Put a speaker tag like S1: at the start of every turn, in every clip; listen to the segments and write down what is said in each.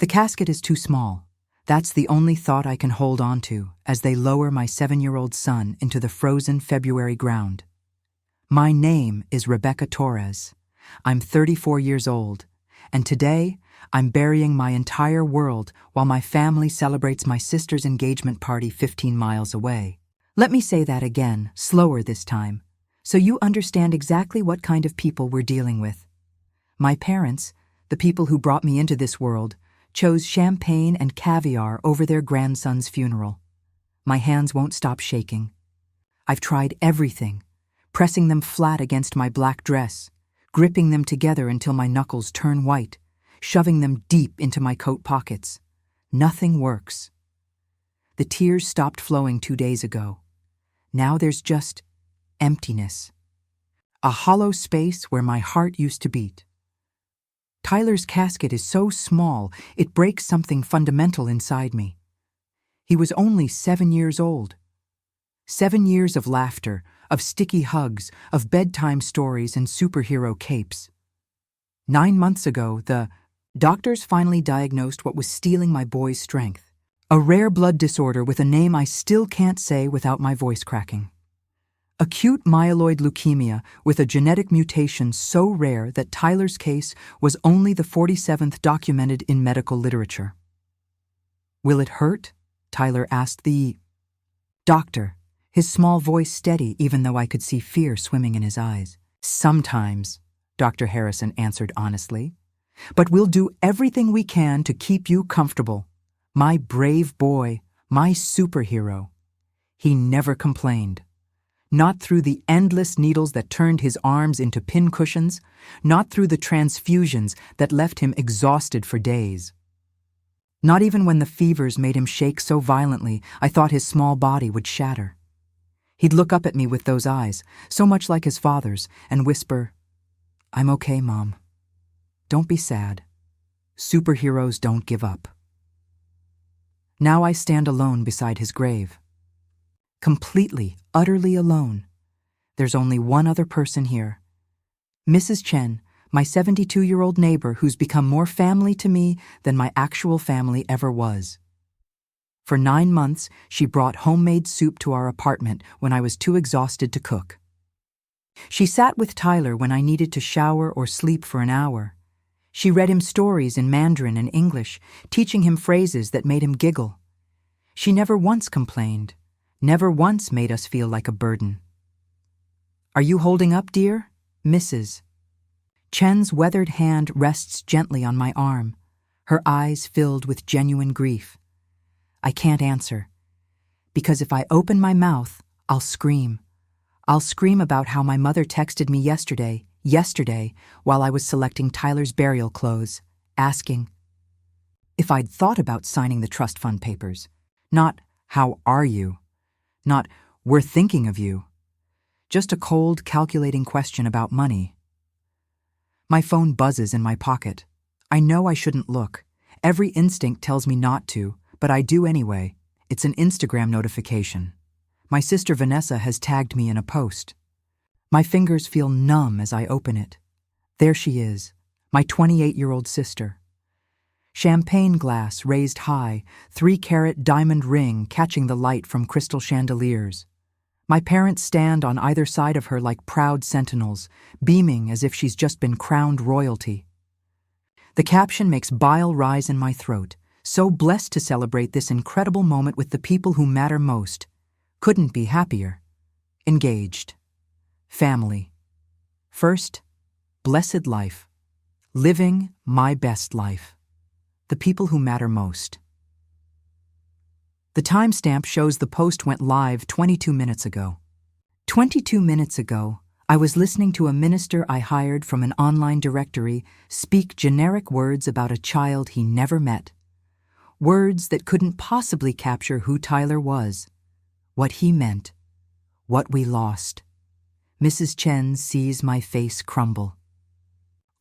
S1: The casket is too small. That's the only thought I can hold on to as they lower my 7-year-old son into the frozen February ground. My name is Rebecca Torres. I'm 34 years old, and today I'm burying my entire world while my family celebrates my sister's engagement party 15 miles away. Let me say that again, slower this time, so you understand exactly what kind of people we're dealing with. My parents, the people who brought me into this world, chose champagne and caviar over their grandson's funeral. My hands won't stop shaking. I've tried everything, pressing them flat against my black dress, gripping them together until my knuckles turn white, shoving them deep into my coat pockets. Nothing works. The tears stopped flowing 2 days ago. Now there's just emptiness. A hollow space where my heart used to beat. Tyler's casket is so small, it breaks something fundamental inside me. He was only 7 years old. 7 years of laughter, of sticky hugs, of bedtime stories and superhero capes. 9 months ago, the doctors finally diagnosed what was stealing my boy's strength. A rare blood disorder with a name I still can't say without my voice cracking. Acute myeloid leukemia with a genetic mutation so rare that Tyler's case was only the 47th documented in medical literature. "Will it hurt?" Tyler asked the doctor, his small voice steady even though I could see fear swimming in his eyes. "Sometimes," Dr. Harrison answered honestly. "But we'll do everything we can to keep you comfortable. My brave boy, my superhero." He never complained. Not through the endless needles that turned his arms into pincushions, not through the transfusions that left him exhausted for days. Not even when the fevers made him shake so violently I thought his small body would shatter. He'd look up at me with those eyes, so much like his father's, and whisper, "I'm okay, Mom. Don't be sad. Superheroes don't give up." Now I stand alone beside his grave. Completely, utterly alone. There's only one other person here. Mrs. Chen, my 72-year-old neighbor who's become more family to me than my actual family ever was. For 9 months, she brought homemade soup to our apartment when I was too exhausted to cook. She sat with Tyler when I needed to shower or sleep for an hour. She read him stories in Mandarin and English, teaching him phrases that made him giggle. She never once complained. Never once made us feel like a burden. "Are you holding up, dear?" Mrs. Chen's weathered hand rests gently on my arm, her eyes filled with genuine grief. I can't answer, because if I open my mouth, I'll scream. I'll scream about how my mother texted me yesterday, while I was selecting Tyler's burial clothes, asking if I'd thought about signing the trust fund papers. Not, "How are you?" Not, "We're thinking of you." Just a cold, calculating question about money. My phone buzzes in my pocket. I know I shouldn't look. Every instinct tells me not to, but I do anyway. It's an Instagram notification. My sister Vanessa has tagged me in a post. My fingers feel numb as I open it. There she is, my 28-year-old sister. Champagne glass raised high, 3-carat diamond ring catching the light from crystal chandeliers. My parents stand on either side of her like proud sentinels, beaming as if she's just been crowned royalty. The caption makes bile rise in my throat, so blessed to celebrate this incredible moment with the people who matter most. Couldn't be happier. Engaged. Family. First, blessed life. Living my best life. The people who matter most. The timestamp shows the post went live 22 minutes ago. 22 minutes ago, I was listening to a minister I hired from an online directory speak generic words about a child he never met. Words that couldn't possibly capture who Tyler was, what he meant, what we lost. Mrs. Chen sees my face crumble.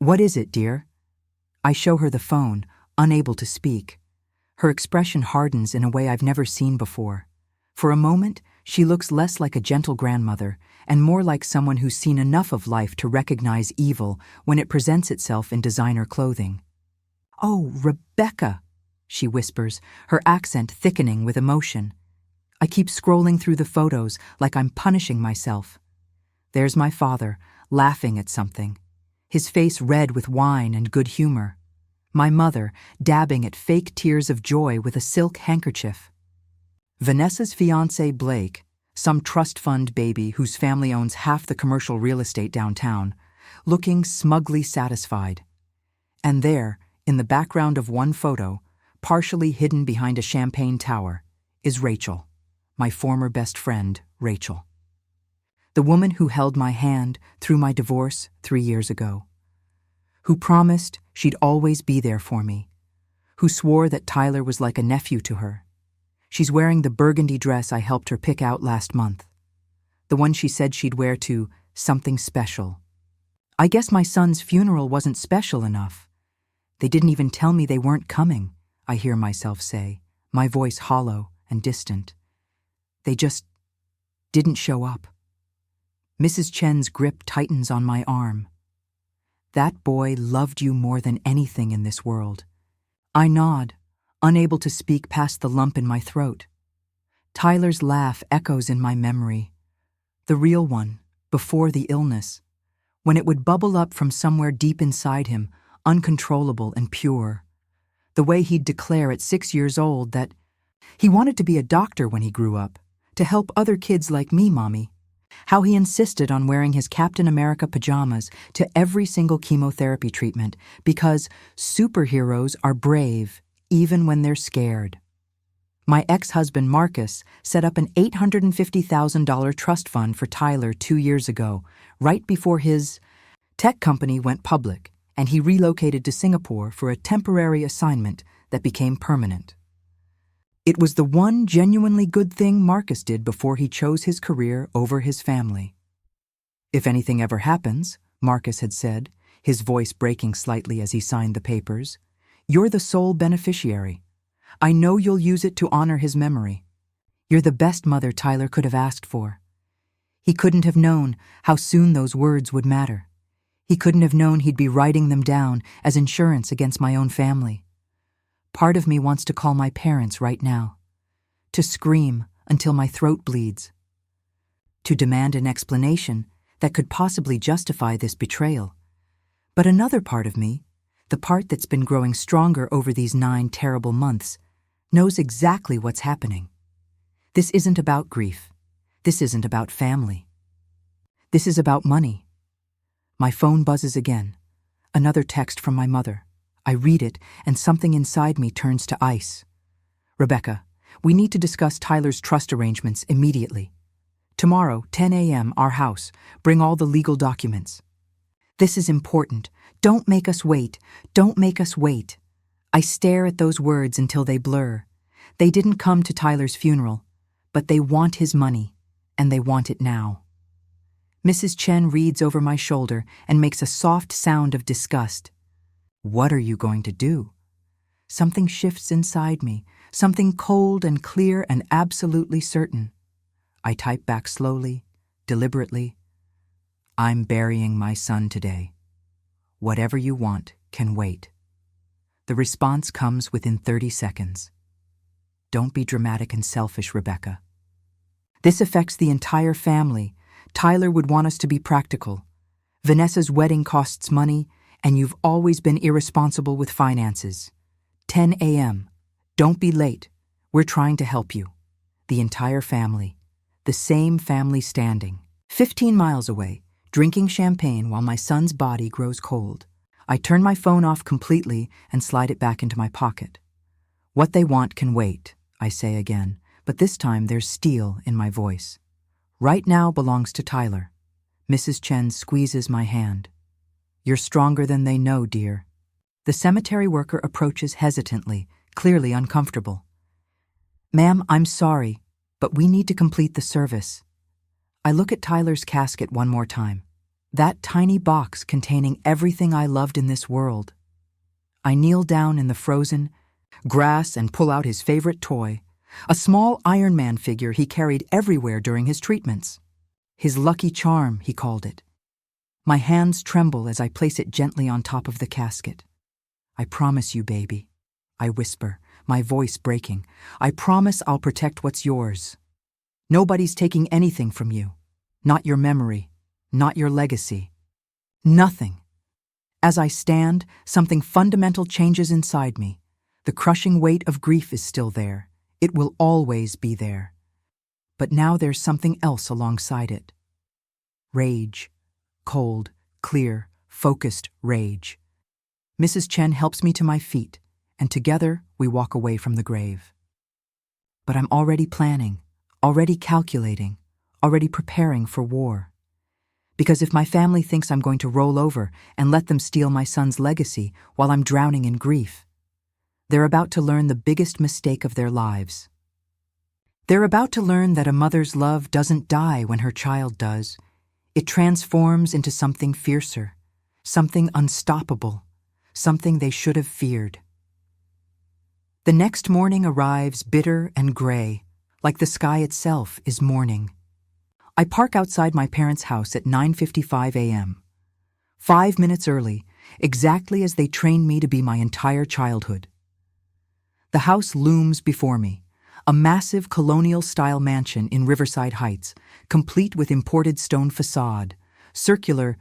S1: "What is it, dear?" I show her the phone, unable to speak. Her expression hardens in a way I've never seen before. For a moment, she looks less like a gentle grandmother and more like someone who's seen enough of life to recognize evil when it presents itself in designer clothing. "Oh, Rebecca," she whispers, her accent thickening with emotion. I keep scrolling through the photos like I'm punishing myself. There's my father, laughing at something, his face red with wine and good humor. My mother, dabbing at fake tears of joy with a silk handkerchief. Vanessa's fiancé, Blake, some trust fund baby whose family owns half the commercial real estate downtown, looking smugly satisfied. And there, in the background of one photo, partially hidden behind a champagne tower, is Rachel, my former best friend, Rachel. The woman who held my hand through my divorce 3 years ago. Who promised she'd always be there for me. Who swore that Tyler was like a nephew to her. She's wearing the burgundy dress I helped her pick out last month. The one she said she'd wear to something special. I guess my son's funeral wasn't special enough. They didn't even tell me they weren't coming, I hear myself say, my voice hollow and distant. They just didn't show up. Mrs. Chen's grip tightens on my arm. That boy loved you more than anything in this world. I nod, unable to speak past the lump in my throat. Tyler's laugh echoes in my memory. The real one, before the illness, when it would bubble up from somewhere deep inside him, uncontrollable and pure. The way he'd declare at 6 years old that he wanted to be a doctor when he grew up, to help other kids like me, Mommy. How he insisted on wearing his Captain America pajamas to every single chemotherapy treatment because superheroes are brave even when they're scared. My ex-husband Marcus set up an $850,000 trust fund for Tyler 2 years ago, right before his tech company went public, and he relocated to Singapore for a temporary assignment that became permanent. It was the one genuinely good thing Marcus did before he chose his career over his family. If anything ever happens, Marcus had said, his voice breaking slightly as he signed the papers, you're the sole beneficiary. I know you'll use it to honor his memory. You're the best mother Tyler could have asked for. He couldn't have known how soon those words would matter. He couldn't have known he'd be writing them down as insurance against my own family. Part of me wants to call my parents right now, to scream until my throat bleeds, to demand an explanation that could possibly justify this betrayal. But another part of me, the part that's been growing stronger over these 9 terrible months, knows exactly what's happening. This isn't about grief. This isn't about family. This is about money. My phone buzzes again. Another text from my mother. I read it, and something inside me turns to ice. Rebecca, we need to discuss Tyler's trust arrangements immediately. Tomorrow, 10 a.m., our house. Bring all the legal documents. This is important. Don't make us wait. Don't make us wait. I stare at those words until they blur. They didn't come to Tyler's funeral, but they want his money, and they want it now. Mrs. Chen reads over my shoulder and makes a soft sound of disgust. What are you going to do? Something shifts inside me, something cold and clear and absolutely certain. I type back slowly, deliberately. I'm burying my son today. Whatever you want can wait. The response comes within 30 seconds. Don't be dramatic and selfish, Rebecca. This affects the entire family. Tyler would want us to be practical. Vanessa's wedding costs money, and you've always been irresponsible with finances. 10 a.m. Don't be late. We're trying to help you. The entire family. The same family standing. 15 miles away, drinking champagne while my son's body grows cold. I turn my phone off completely and slide it back into my pocket. What they want can wait, I say again, but this time there's steel in my voice. Right now belongs to Tyler. Mrs. Chen squeezes my hand. You're stronger than they know, dear. The cemetery worker approaches hesitantly, clearly uncomfortable. Ma'am, I'm sorry, but we need to complete the service. I look at Tyler's casket one more time. That tiny box containing everything I loved in this world. I kneel down in the frozen grass and pull out his favorite toy, a small Iron Man figure he carried everywhere during his treatments. His lucky charm, he called it. My hands tremble as I place it gently on top of the casket. I promise you, baby, I whisper, my voice breaking. I promise I'll protect what's yours. Nobody's taking anything from you. Not your memory, not your legacy. Nothing. As I stand, something fundamental changes inside me. The crushing weight of grief is still there. It will always be there. But now there's something else alongside it. Rage. Cold, clear, focused rage. Mrs. Chen helps me to my feet, and together we walk away from the grave. But I'm already planning, already calculating, already preparing for war. Because if my family thinks I'm going to roll over and let them steal my son's legacy while I'm drowning in grief, they're about to learn the biggest mistake of their lives. They're about to learn that a mother's love doesn't die when her child does. It transforms into something fiercer, something unstoppable, something they should have feared. The next morning arrives bitter and gray, like the sky itself is mourning. I park outside my parents' house at 9:55 a.m. 5 minutes early, exactly as they trained me to be my entire childhood. The house looms before me, a massive colonial-style mansion in Riverside Heights, complete with imported stone facade, circular,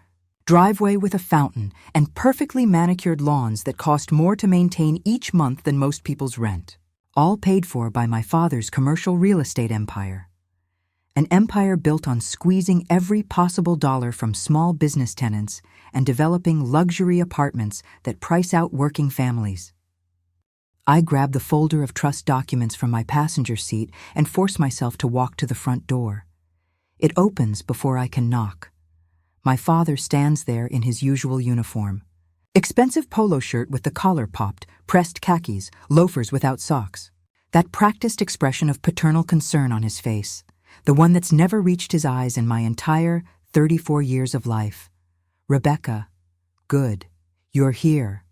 S1: driveway with a fountain, and perfectly manicured lawns that cost more to maintain each month than most people's rent. All paid for by my father's commercial real estate empire. An empire built on squeezing every possible dollar from small business tenants and developing luxury apartments that price out working families. I grab the folder of trust documents from my passenger seat and force myself to walk to the front door. It opens before I can knock. My father stands there in his usual uniform. Expensive polo shirt with the collar popped, pressed khakis, loafers without socks. That practiced expression of paternal concern on his face, the one that's never reached his eyes in my entire 34 years of life. Rebecca, good, you're here.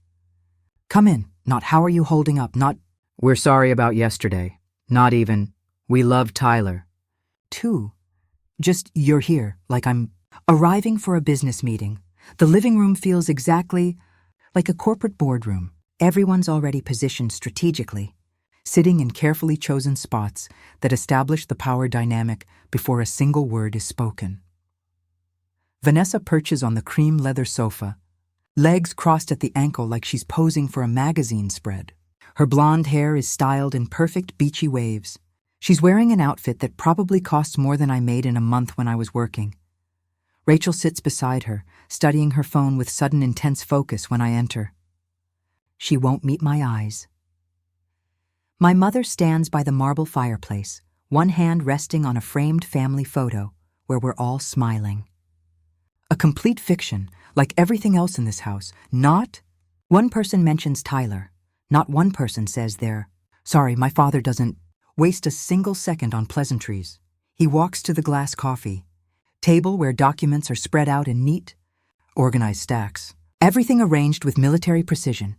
S1: Come in, not how are you holding up, not we're sorry about yesterday, not even we love Tyler. 2, just you're here, like I'm arriving for a business meeting. The living room feels exactly like a corporate boardroom. Everyone's already positioned strategically, sitting in carefully chosen spots that establish the power dynamic before a single word is spoken. Vanessa perches on the cream leather sofa, legs crossed at the ankle like she's posing for a magazine spread. Her blonde hair is styled in perfect beachy waves. She's wearing an outfit that probably costs more than I made in a month when I was working. Rachel sits beside her, studying her phone with sudden intense focus when I enter. She won't meet my eyes. My mother stands by the marble fireplace, one hand resting on a framed family photo where we're all smiling. A complete fiction, like everything else in this house. Not one person mentions Tyler. Not one person says they're sorry, my father doesn't waste a single second on pleasantries. He walks to the glass coffee table where documents are spread out in neat, organized stacks. Everything arranged with military precision.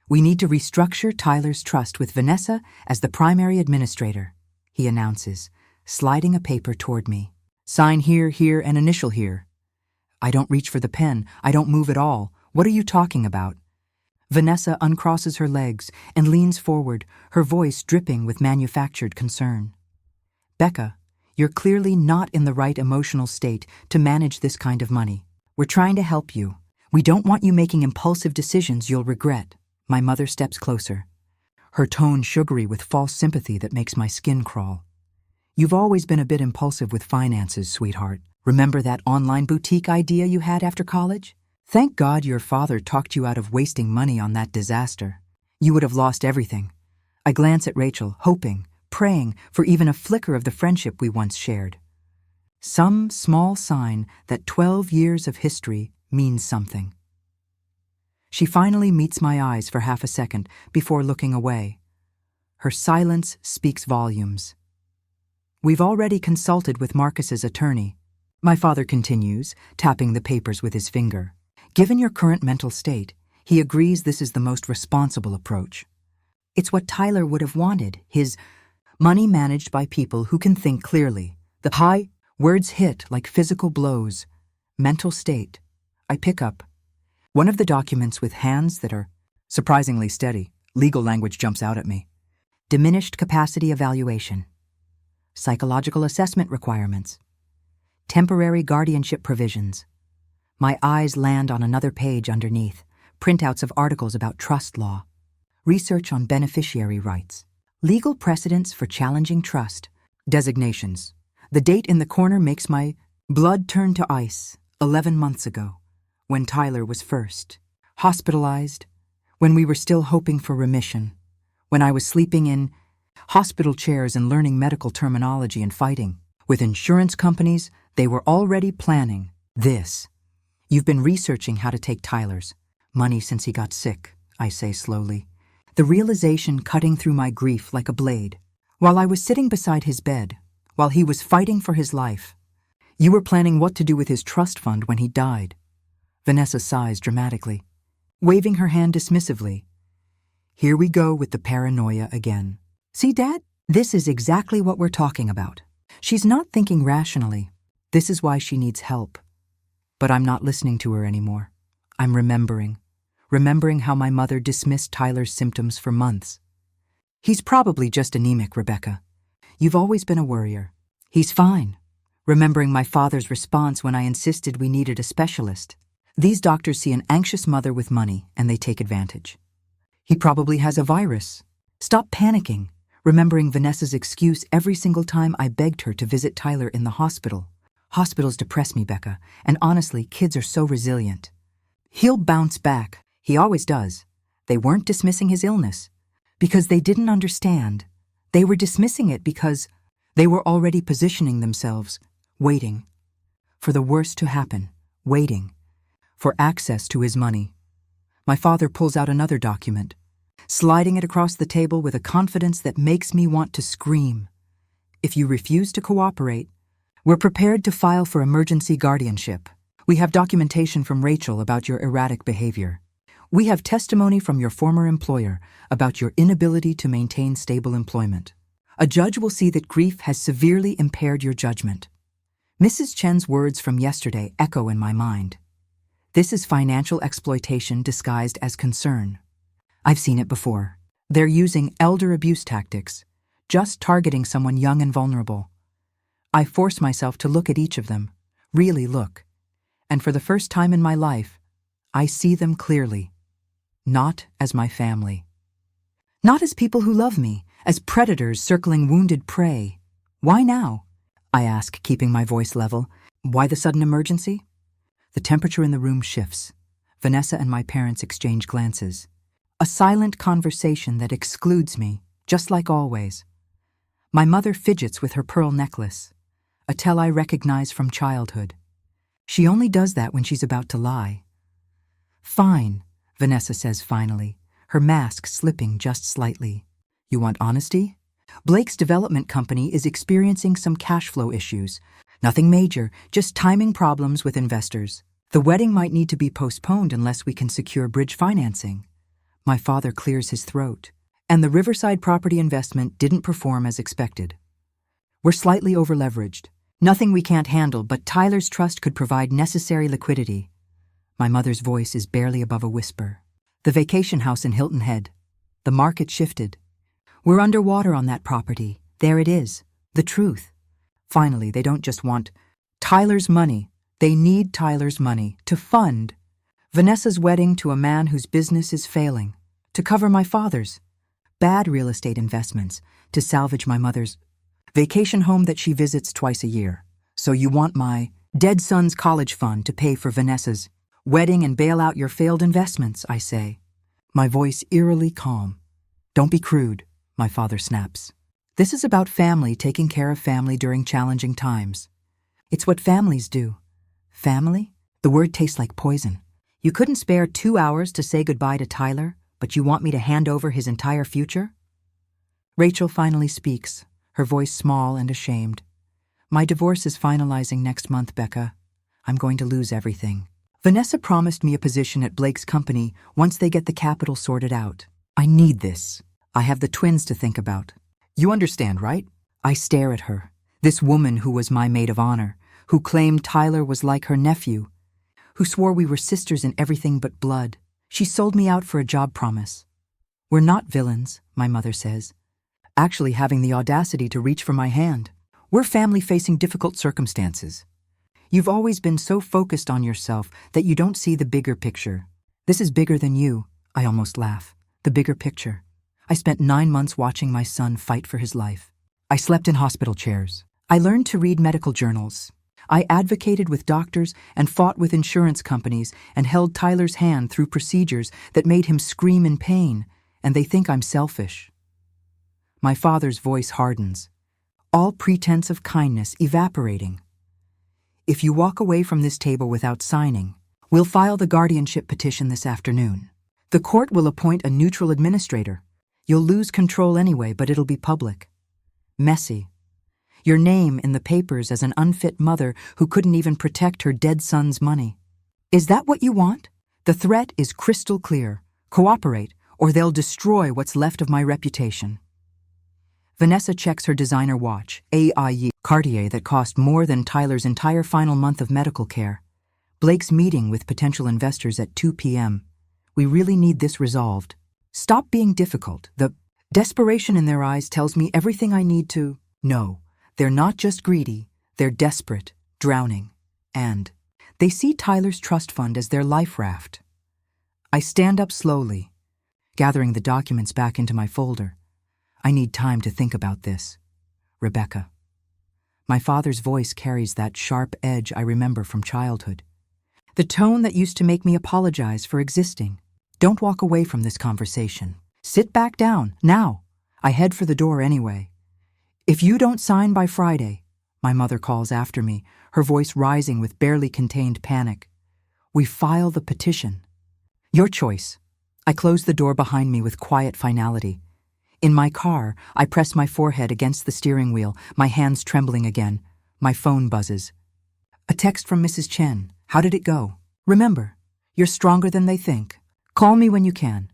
S1: We need to restructure Tyler's trust with Vanessa as the primary administrator, he announces, sliding a paper toward me. Sign here, here, and initial here. I don't reach for the pen. I don't move at all. What are you talking about? Vanessa uncrosses her legs and leans forward, her voice dripping with manufactured concern. Becca, you're clearly not in the right emotional state to manage this kind of money. We're trying to help you. We don't want you making impulsive decisions you'll regret. My mother steps closer, her tone sugary with false sympathy that makes my skin crawl. You've always been a bit impulsive with finances, sweetheart. Remember that online boutique idea you had after college? Thank God your father talked you out of wasting money on that disaster. You would have lost everything. I glance at Rachel, hoping, praying for even a flicker of the friendship we once shared. Some small sign that 12 years of history means something. She finally meets my eyes for half a second before looking away. Her silence speaks volumes. We've already consulted with Marcus's attorney. My father continues, tapping the papers with his finger. Given your current mental state, he agrees this is the most responsible approach. It's what Tyler would have wanted, his money managed by people who can think clearly. The high words hit like physical blows. Mental state. I pick up one of the documents with hands that are surprisingly steady. Legal language jumps out at me. diminished capacity evaluation, psychological assessment requirements, temporary guardianship provisions. My eyes land on another page underneath, printouts of articles about trust law, research on beneficiary rights, legal precedents for challenging trust, designations. The date in the corner makes my blood turn to ice. 11 months ago, when Tyler was first hospitalized, when we were still hoping for remission, when I was sleeping in hospital chairs and learning medical terminology and fighting with insurance companies, they were already planning this. You've been researching how to take Tyler's money since he got sick, I say slowly, the realization cutting through my grief like a blade. While I was sitting beside his bed, while he was fighting for his life, you were planning what to do with his trust fund when he died. Vanessa sighs dramatically, waving her hand dismissively. Here we go with the paranoia again. See, Dad? This is exactly what we're talking about. She's not thinking rationally. This is why she needs help. But I'm not listening to her anymore. I'm remembering how my mother dismissed Tyler's symptoms for months. He's probably just anemic, Rebecca. You've always been a worrier. He's fine. Remembering my father's response when I insisted we needed a specialist. These doctors see an anxious mother with money and they take advantage. He probably has a virus. Stop panicking, remembering Vanessa's excuse every single time I begged her to visit Tyler in the hospital. Hospitals depress me, Becca, and honestly, kids are so resilient. He'll bounce back. He always does. They weren't dismissing his illness because they didn't understand. They were dismissing it because they were already positioning themselves, waiting for the worst to happen, waiting for access to his money. My father pulls out another document, sliding it across the table with a confidence that makes me want to scream. If you refuse to cooperate, we're prepared to file for emergency guardianship. We have documentation from Rachel about your erratic behavior. We have testimony from your former employer about your inability to maintain stable employment. A judge will see that grief has severely impaired your judgment. Mrs. Chen's words from yesterday echo in my mind. This is financial exploitation disguised as concern. I've seen it before. They're using elder abuse tactics, just targeting someone young and vulnerable. I force myself to look at each of them, really look. And for the first time in my life, I see them clearly. Not as my family. Not as people who love me, as predators circling wounded prey. Why now? I ask, keeping my voice level. Why the sudden emergency? The temperature in the room shifts. Vanessa and my parents exchange glances. A silent conversation that excludes me, just like always. My mother fidgets with her pearl necklace, a tell I recognize from childhood. She only does that when she's about to lie. Fine, Vanessa says finally, her mask slipping just slightly. You want honesty? Blake's development company is experiencing some cash flow issues. Nothing major, just timing problems with investors. The wedding might need to be postponed unless we can secure bridge financing. My father clears his throat. And the Riverside property investment didn't perform as expected. We're slightly over-leveraged. Nothing we can't handle, but Tyler's trust could provide necessary liquidity. My mother's voice is barely above a whisper. The vacation house in Hilton Head. The market shifted. We're underwater on that property. There it is. The truth. Finally, they don't just want Tyler's money. They need Tyler's money to fund Vanessa's wedding to a man whose business is failing, to cover my father's bad real estate investments, to salvage my mother's vacation home that she visits twice a year. So you want my dead son's college fund to pay for Vanessa's wedding and bail out your failed investments, I say, my voice eerily calm. Don't be crude, my father snaps. This is about family taking care of family during challenging times. It's what families do. Family? The word tastes like poison. You couldn't spare 2 hours to say goodbye to Tyler, but you want me to hand over his entire future? Rachel finally speaks, her voice small and ashamed. My divorce is finalizing next month, Becca. I'm going to lose everything. Vanessa promised me a position at Blake's company once they get the capital sorted out. I need this. I have the twins to think about. You understand, right? I stare at her. This woman who was my maid of honor, who claimed Tyler was like her nephew, who swore we were sisters in everything but blood. She sold me out for a job promise. We're not villains, my mother says. actually having the audacity to reach for my hand. We're family facing difficult circumstances. You've always been so focused on yourself that you don't see the bigger picture. This is bigger than you, I almost laugh. The bigger picture. I spent 9 months watching my son fight for his life. I slept in hospital chairs. I learned to read medical journals. I advocated with doctors and fought with insurance companies and held Tyler's hand through procedures that made him scream in pain, and they think I'm selfish. My father's voice hardens, all pretense of kindness evaporating. If you walk away from this table without signing, we'll file the guardianship petition this afternoon. The court will appoint a neutral administrator. You'll lose control anyway, but it'll be public. Messy. Your name in the papers as an unfit mother who couldn't even protect her dead son's money. Is that what you want? The threat is crystal clear. Cooperate, or they'll destroy what's left of my reputation. Vanessa checks her designer watch, AIE Cartier, that cost more than Tyler's entire final month of medical care. Blake's meeting with potential investors at 2 p.m. We really need this resolved. Stop being difficult. The desperation in their eyes tells me everything I need to know. They're not just greedy, they're desperate, drowning, and they see Tyler's trust fund as their life raft. I stand up slowly, gathering the documents back into my folder. I need time to think about this. Rebecca. My father's voice carries that sharp edge I remember from childhood. The tone that used to make me apologize for existing. Don't walk away from this conversation. Sit back down, now. I head for the door anyway. If you don't sign by Friday, my mother calls after me, her voice rising with barely contained panic. We file the petition. Your choice. I close the door behind me with quiet finality. In my car, I press my forehead against the steering wheel, my hands trembling again. My phone buzzes. A text from Mrs. Chen. How did it go? Remember, you're stronger than they think. Call me when you can.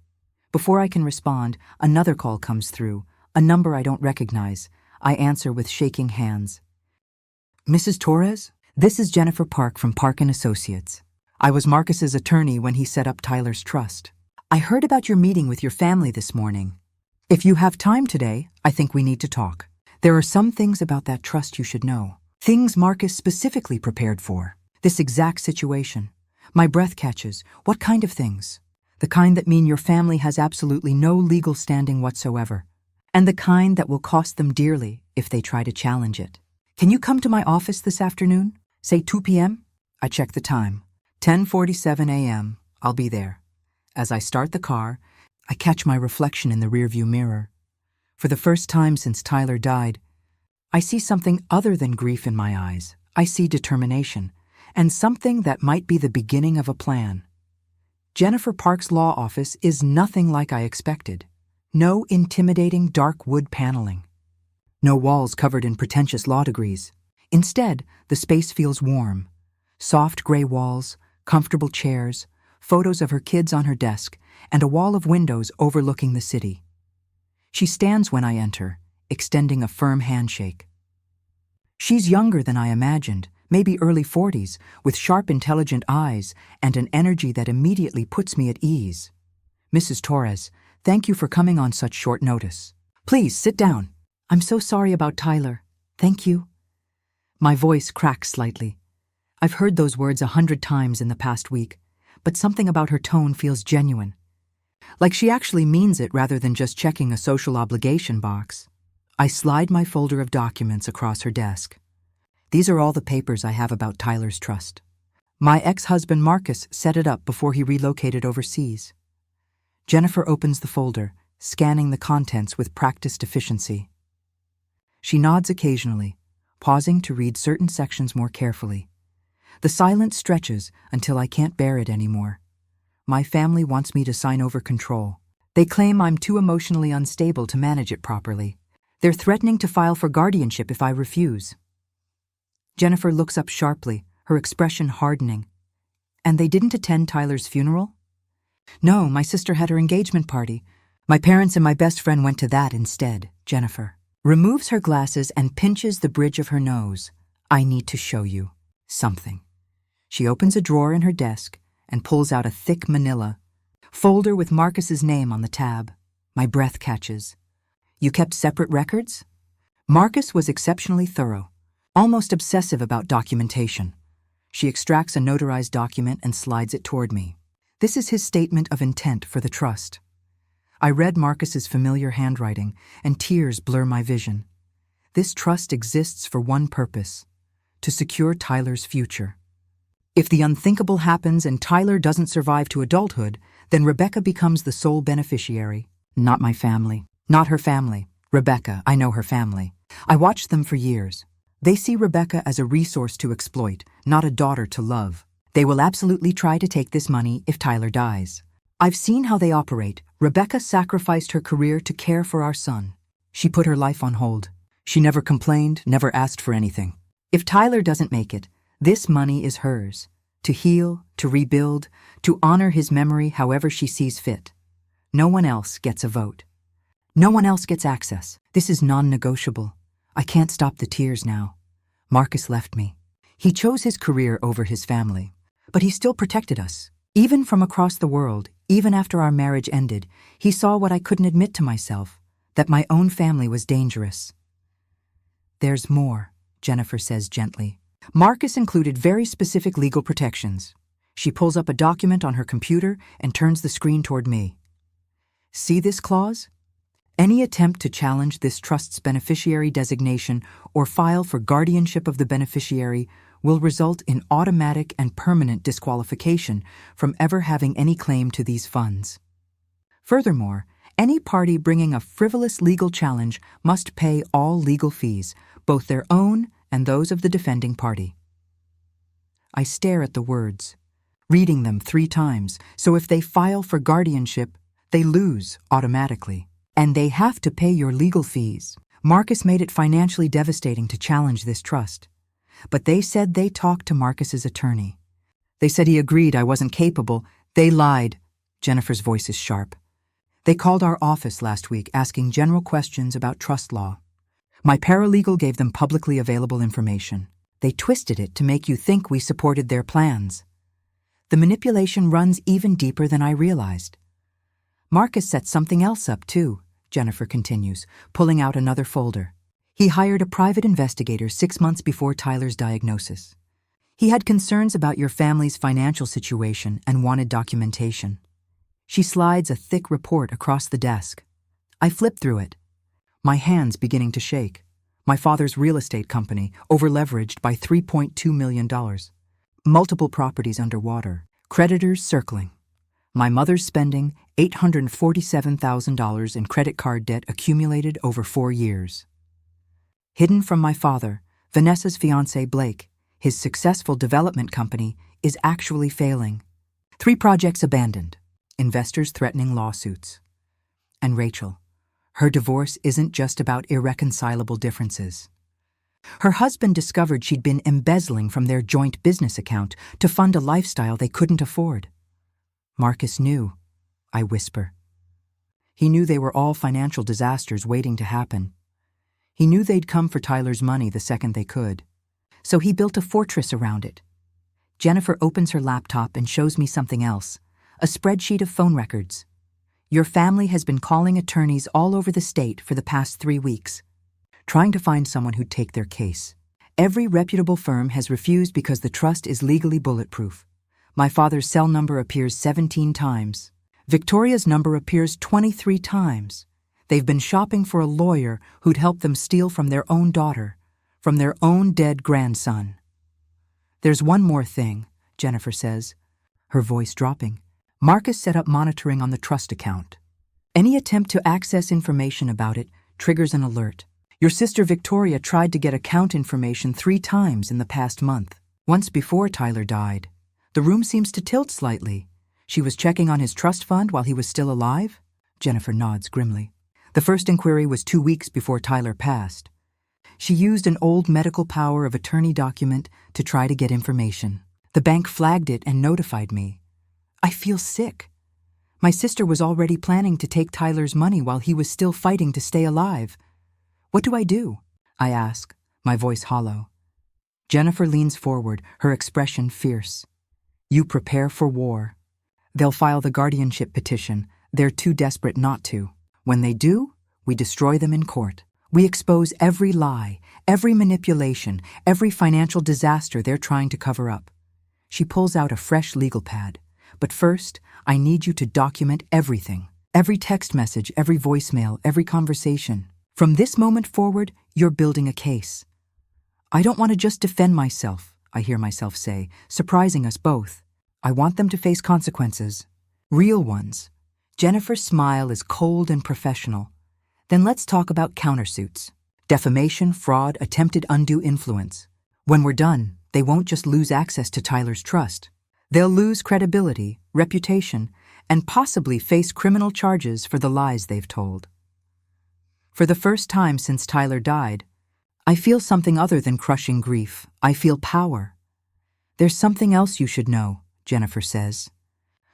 S1: Before I can respond, another call comes through, a number I don't recognize. I answer with shaking hands. Mrs. Torres? This is Jennifer Park from Park & Associates. I was Marcus's attorney when he set up Tyler's trust. I heard about your meeting with your family this morning. If you have time today, I think we need to talk. There are some things about that trust you should know. Things Marcus specifically prepared for. This exact situation. My breath catches. What kind of things? The kind that mean your family has absolutely no legal standing whatsoever. And the kind that will cost them dearly if they try to challenge it. Can you come to my office this afternoon? Say 2 p.m.? I check the time. 10:47 a.m. I'll be there. As I start the car, I catch my reflection in the rearview mirror. For the first time since Tyler died, I see something other than grief in my eyes. I see determination, and something that might be the beginning of a plan. Jennifer Park's law office is nothing like I expected. No intimidating dark wood paneling. No walls covered in pretentious law degrees. Instead, the space feels warm. Soft gray walls, comfortable chairs, photos of her kids on her desk, and a wall of windows overlooking the city. She stands when I enter, extending a firm handshake. She's younger than I imagined, maybe early 40s, with sharp, intelligent eyes and an energy that immediately puts me at ease. Mrs. Torres, thank you for coming on such short notice. Please, sit down. I'm so sorry about Tyler. Thank you. My voice cracks slightly. I've heard those words 100 times in the past week, but something about her tone feels genuine. Like she actually means it rather than just checking a social obligation box. I slide my folder of documents across her desk. These are all the papers I have about Tyler's trust. My ex-husband Marcus set it up before he relocated overseas. Jennifer opens the folder, scanning the contents with practiced efficiency. She nods occasionally, pausing to read certain sections more carefully. The silence stretches until I can't bear it anymore. My family wants me to sign over control. They claim I'm too emotionally unstable to manage it properly. They're threatening to file for guardianship if I refuse. Jennifer looks up sharply, her expression hardening. And they didn't attend Tyler's funeral? No, my sister had her engagement party. My parents and my best friend went to that instead. Jennifer removes her glasses and pinches the bridge of her nose. I need to show you something. She opens a drawer in her desk and pulls out a thick manila folder with Marcus's name on the tab. My breath catches. You kept separate records? Marcus was exceptionally thorough, almost obsessive about documentation. She extracts a notarized document and slides it toward me. This is his statement of intent for the trust. I read Marcus's familiar handwriting, and tears blur my vision. This trust exists for one purpose: to secure Tyler's future. If the unthinkable happens and Tyler doesn't survive to adulthood, then Rebecca becomes the sole beneficiary. Not my family. Not her family. Rebecca, I know her family. I watched them for years. They see Rebecca as a resource to exploit, not a daughter to love. They will absolutely try to take this money if Tyler dies. I've seen how they operate. Rebecca sacrificed her career to care for our son. She put her life on hold. She never complained, never asked for anything. If Tyler doesn't make it, this money is hers, to heal, to rebuild, to honor his memory however she sees fit. No one else gets a vote. No one else gets access. This is non-negotiable. I can't stop the tears now. Marcus left me. He chose his career over his family, but he still protected us. Even from across the world, even after our marriage ended, he saw what I couldn't admit to myself, that my own family was dangerous. There's more, Jennifer says gently. Marcus included very specific legal protections. She pulls up a document on her computer and turns the screen toward me. See this clause? Any attempt to challenge this trust's beneficiary designation or file for guardianship of the beneficiary will result in automatic and permanent disqualification from ever having any claim to these funds. Furthermore, any party bringing a frivolous legal challenge must pay all legal fees, both their own and those of the defending party. I stare at the words, reading them 3 times, so if they file for guardianship, they lose automatically. And they have to pay your legal fees. Marcus made it financially devastating to challenge this trust. But they said they talked to Marcus's attorney. They said he agreed I wasn't capable. They lied. Jennifer's voice is sharp. They called our office last week asking general questions about trust law. My paralegal gave them publicly available information. They twisted it to make you think we supported their plans. The manipulation runs even deeper than I realized. Marcus set something else up, too, Jennifer continues, pulling out another folder. He hired a private investigator 6 months before Tyler's diagnosis. He had concerns about your family's financial situation and wanted documentation. She slides a thick report across the desk. I flip through it, my hands beginning to shake. My father's real estate company, over-leveraged by $3.2 million. Multiple properties underwater, creditors circling. My mother's spending $847,000 in credit card debt accumulated over 4 years. Hidden from my father, Vanessa's fiancé Blake, his successful development company, is actually failing. 3 projects abandoned, investors threatening lawsuits. And Rachel, her divorce isn't just about irreconcilable differences. Her husband discovered she'd been embezzling from their joint business account to fund a lifestyle they couldn't afford. Marcus knew, I whisper. He knew they were all financial disasters waiting to happen. He knew they'd come for Tyler's money the second they could. So he built a fortress around it. Jennifer opens her laptop and shows me something else, a spreadsheet of phone records. Your family has been calling attorneys all over the state for the past 3 weeks, trying to find someone who'd take their case. Every reputable firm has refused because the trust is legally bulletproof. My father's cell number appears 17 times. Victoria's number appears 23 times. They've been shopping for a lawyer who'd help them steal from their own daughter, from their own dead grandson. There's one more thing, Jennifer says, her voice dropping. Marcus set up monitoring on the trust account. Any attempt to access information about it triggers an alert. Your sister Victoria tried to get account information 3 times in the past month, once before Tyler died. The room seems to tilt slightly. She was checking on his trust fund while he was still alive? Jennifer nods grimly. The first inquiry was 2 weeks before Tyler passed. She used an old medical power of attorney document to try to get information. The bank flagged it and notified me. I feel sick. My sister was already planning to take Tyler's money while he was still fighting to stay alive. What do I do? I ask, my voice hollow. Jennifer leans forward, her expression fierce. You prepare for war. They'll file the guardianship petition. They're too desperate not to. When they do, We destroy them in court. We expose every lie, every manipulation, every financial disaster they're trying to cover up. She pulls out a fresh legal pad. But first, I need you to document everything. Every text message, every voicemail, every conversation. From this moment forward, you're building a case. I don't want to just defend myself, I hear myself say, surprising us both. I want them to face consequences. Real ones. Jennifer's smile is cold and professional. Then let's talk about countersuits. Defamation, fraud, attempted undue influence. When we're done, they won't just lose access to Tyler's trust. They'll lose credibility, reputation, and possibly face criminal charges for the lies they've told. For the first time since Tyler died, I feel something other than crushing grief. I feel power. There's something else you should know, Jennifer says.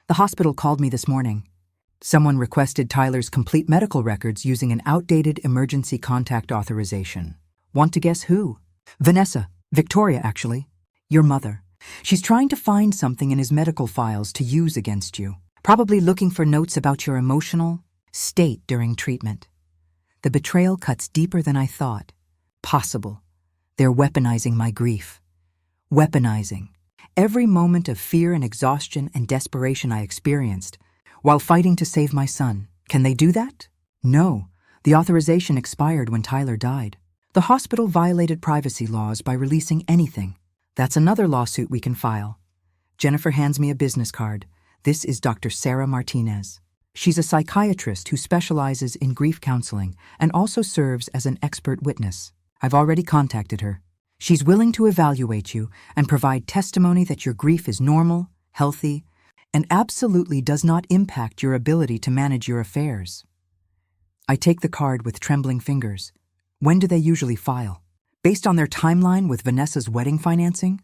S1: The hospital called me this morning. Someone requested Tyler's complete medical records using an outdated emergency contact authorization. Want to guess who? Vanessa. Victoria, actually. Your mother. She's trying to find something in his medical files to use against you. Probably looking for notes about your emotional state during treatment. The betrayal cuts deeper than I thought. Possible. They're weaponizing my grief. Weaponizing every moment of fear and exhaustion and desperation I experienced while fighting to save my son. Can they do that? No. The authorization expired when Tyler died. The hospital violated privacy laws by releasing anything. That's another lawsuit we can file. Jennifer hands me a business card. This is Dr. Sarah Martinez. She's a psychiatrist who specializes in grief counseling and also serves as an expert witness. I've already contacted her. She's willing to evaluate you and provide testimony that your grief is normal, healthy, and absolutely does not impact your ability to manage your affairs. I take the card with trembling fingers. When do they usually file? Based on their timeline with Vanessa's wedding financing?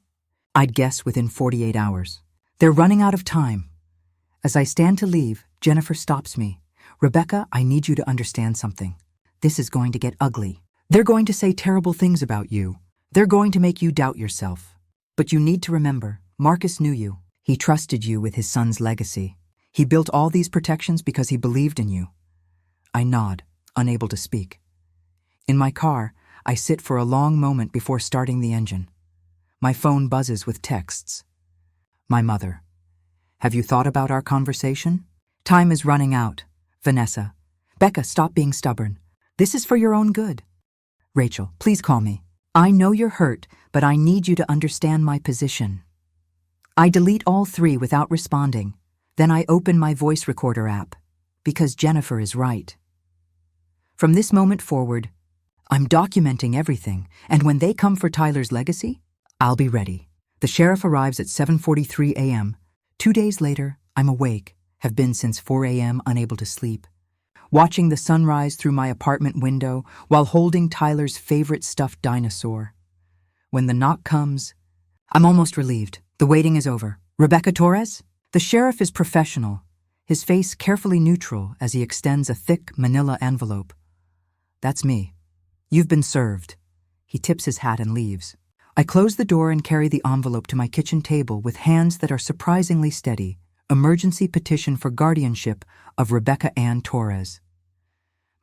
S1: I'd guess within 48 hours. They're running out of time. As I stand to leave, Jennifer stops me. Rebecca, I need you to understand something. This is going to get ugly. They're going to say terrible things about you. They're going to make you doubt yourself. But you need to remember, Marcus knew you. He trusted you with his son's legacy. He built all these protections because he believed in you. I nod, unable to speak. In my car, I sit for a long moment before starting the engine. My phone buzzes with texts. My mother. Have you thought about our conversation? Time is running out. Vanessa. Becca, stop being stubborn. This is for your own good. Rachel, please call me. I know you're hurt, but I need you to understand my position. I delete all three without responding. Then I open my voice recorder app. Because Jennifer is right. From this moment forward, I'm documenting everything, and when they come for Tyler's legacy, I'll be ready. The sheriff arrives at 7:43 a.m. 2 days later, I'm awake, have been since 4 a.m. unable to sleep, watching the sunrise through my apartment window while holding Tyler's favorite stuffed dinosaur. When the knock comes, I'm almost relieved. The waiting is over. Rebecca Torres? The sheriff is professional, his face carefully neutral as he extends a thick manila envelope. That's me. You've been served. He tips his hat and leaves. I close the door and carry the envelope to my kitchen table with hands that are surprisingly steady. Emergency petition for guardianship of Rebecca Ann Torres.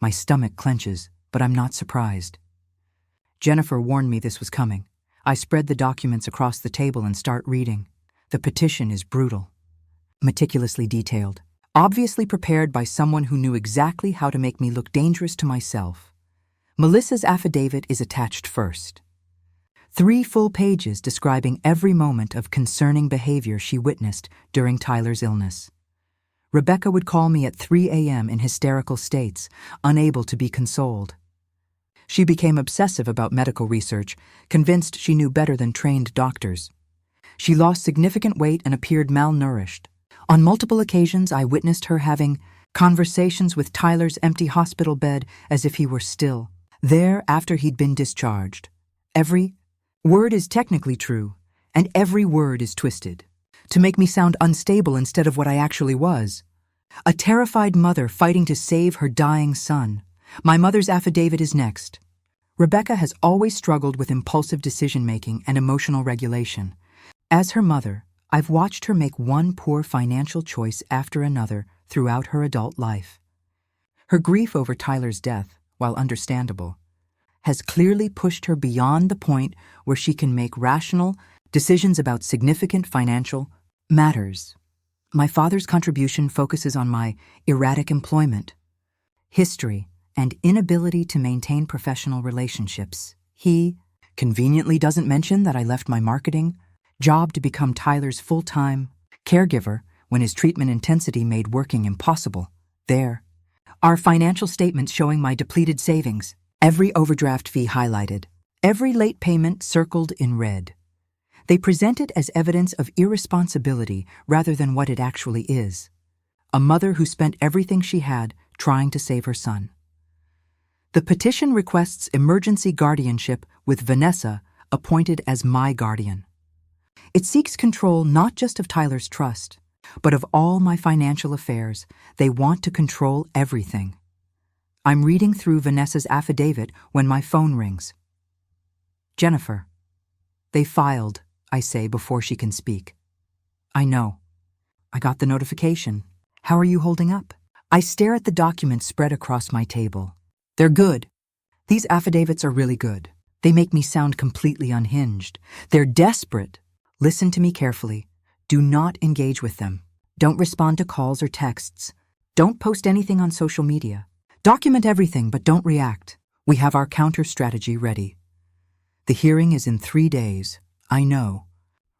S1: My stomach clenches, but I'm not surprised. Jennifer warned me this was coming. I spread the documents across the table and start reading. The petition is brutal. Meticulously detailed. Obviously prepared by someone who knew exactly how to make me look dangerous to myself. Melissa's affidavit is attached first. 3 full pages describing every moment of concerning behavior she witnessed during Tyler's illness. Rebecca would call me at 3 a.m. in hysterical states, unable to be consoled. She became obsessive about medical research, convinced she knew better than trained doctors. She lost significant weight and appeared malnourished. On multiple occasions, I witnessed her having conversations with Tyler's empty hospital bed as if he were still there after he'd been discharged. Every word is technically true, and every word is twisted, to make me sound unstable instead of what I actually was. A terrified mother fighting to save her dying son. My mother's affidavit is next. Rebecca has always struggled with impulsive decision-making and emotional regulation. As her mother, I've watched her make one poor financial choice after another throughout her adult life. Her grief over Tyler's death, while understandable, has clearly pushed her beyond the point where she can make rational decisions about significant financial matters. My father's contribution focuses on my erratic employment, history, and inability to maintain professional relationships. He conveniently doesn't mention that I left my marketing job to become Tyler's full-time caregiver when his treatment intensity made working impossible. There are financial statements showing my depleted savings, every overdraft fee highlighted, every late payment circled in red. They present it as evidence of irresponsibility rather than what it actually is. A mother who spent everything she had trying to save her son. The petition requests emergency guardianship with Vanessa appointed as my guardian. It seeks control not just of Tyler's trust, but of all my financial affairs. They want to control everything. I'm reading through Vanessa's affidavit when my phone rings. Jennifer. They filed, I say before she can speak. I know. I got the notification. How are you holding up? I stare at the documents spread across my table. They're good. These affidavits are really good. They make me sound completely unhinged. They're desperate. Listen to me carefully. Do not engage with them. Don't respond to calls or texts. Don't post anything on social media. Document everything, but don't react. We have our counter strategy ready. The hearing is in 3 days. I know.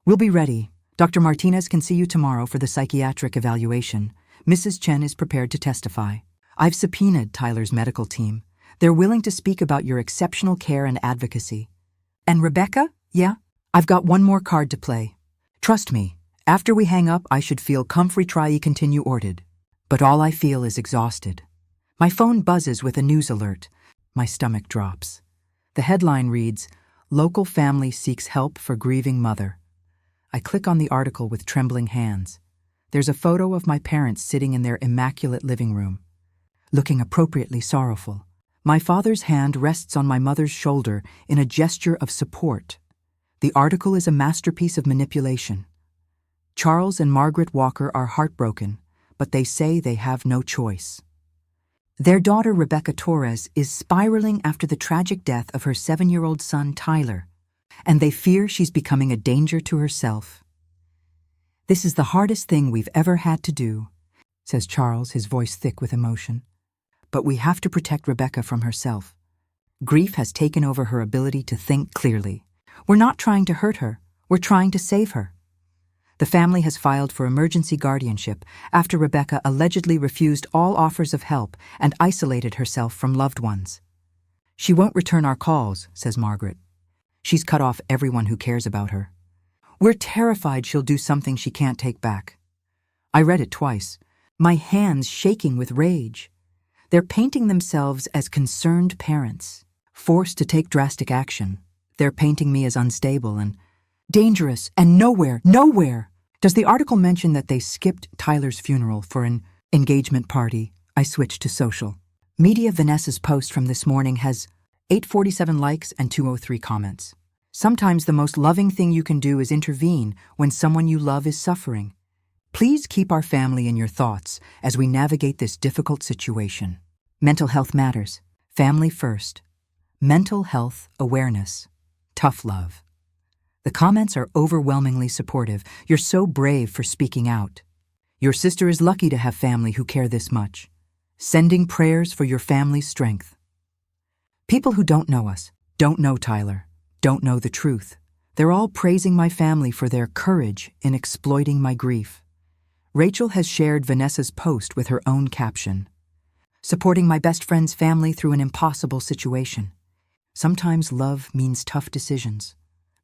S1: We'll be ready. Dr. Martinez can see you tomorrow for the psychiatric evaluation. Mrs. Chen is prepared to testify. I've subpoenaed Tyler's medical team. They're willing to speak about your exceptional care and advocacy. And Rebecca? Yeah? I've got one more card to play. Trust me, after we hang up, I should feel comfy try continue ordered. But all I feel is exhausted. My phone buzzes with a news alert. My stomach drops. The headline reads, Local family seeks help for grieving mother. I click on the article with trembling hands. There's a photo of my parents sitting in their immaculate living room, looking appropriately sorrowful. My father's hand rests on my mother's shoulder in a gesture of support. The article is a masterpiece of manipulation. Charles and Margaret Walker are heartbroken, but they say they have no choice. Their daughter Rebecca Torres is spiraling after the tragic death of her 7-year-old son Tyler, and they fear she's becoming a danger to herself. This is the hardest thing we've ever had to do, says Charles, his voice thick with emotion. But we have to protect Rebecca from herself. Grief has taken over her ability to think clearly. We're not trying to hurt her. We're trying to save her. The family has filed for emergency guardianship after Rebecca allegedly refused all offers of help and isolated herself from loved ones. She won't return our calls, says Margaret. She's cut off everyone who cares about her. We're terrified she'll do something she can't take back. I read it twice, my hands shaking with rage. They're painting themselves as concerned parents, forced to take drastic action. They're painting me as unstable and dangerous and nowhere. Does the article mention that they skipped Tyler's funeral for an engagement party? I switched to social. Media Vanessa's post from this morning has 847 likes and 203 comments. Sometimes the most loving thing you can do is intervene when someone you love is suffering. Please keep our family in your thoughts as we navigate this difficult situation. Mental health matters. Family first. Mental health awareness. Tough love. The comments are overwhelmingly supportive. You're so brave for speaking out. Your sister is lucky to have family who care this much. Sending prayers for your family's strength. People who don't know us, don't know Tyler, don't know the truth. They're all praising my family for their courage in exploiting my grief. Rachel has shared Vanessa's post with her own caption. Supporting my best friend's family through an impossible situation. Sometimes love means tough decisions.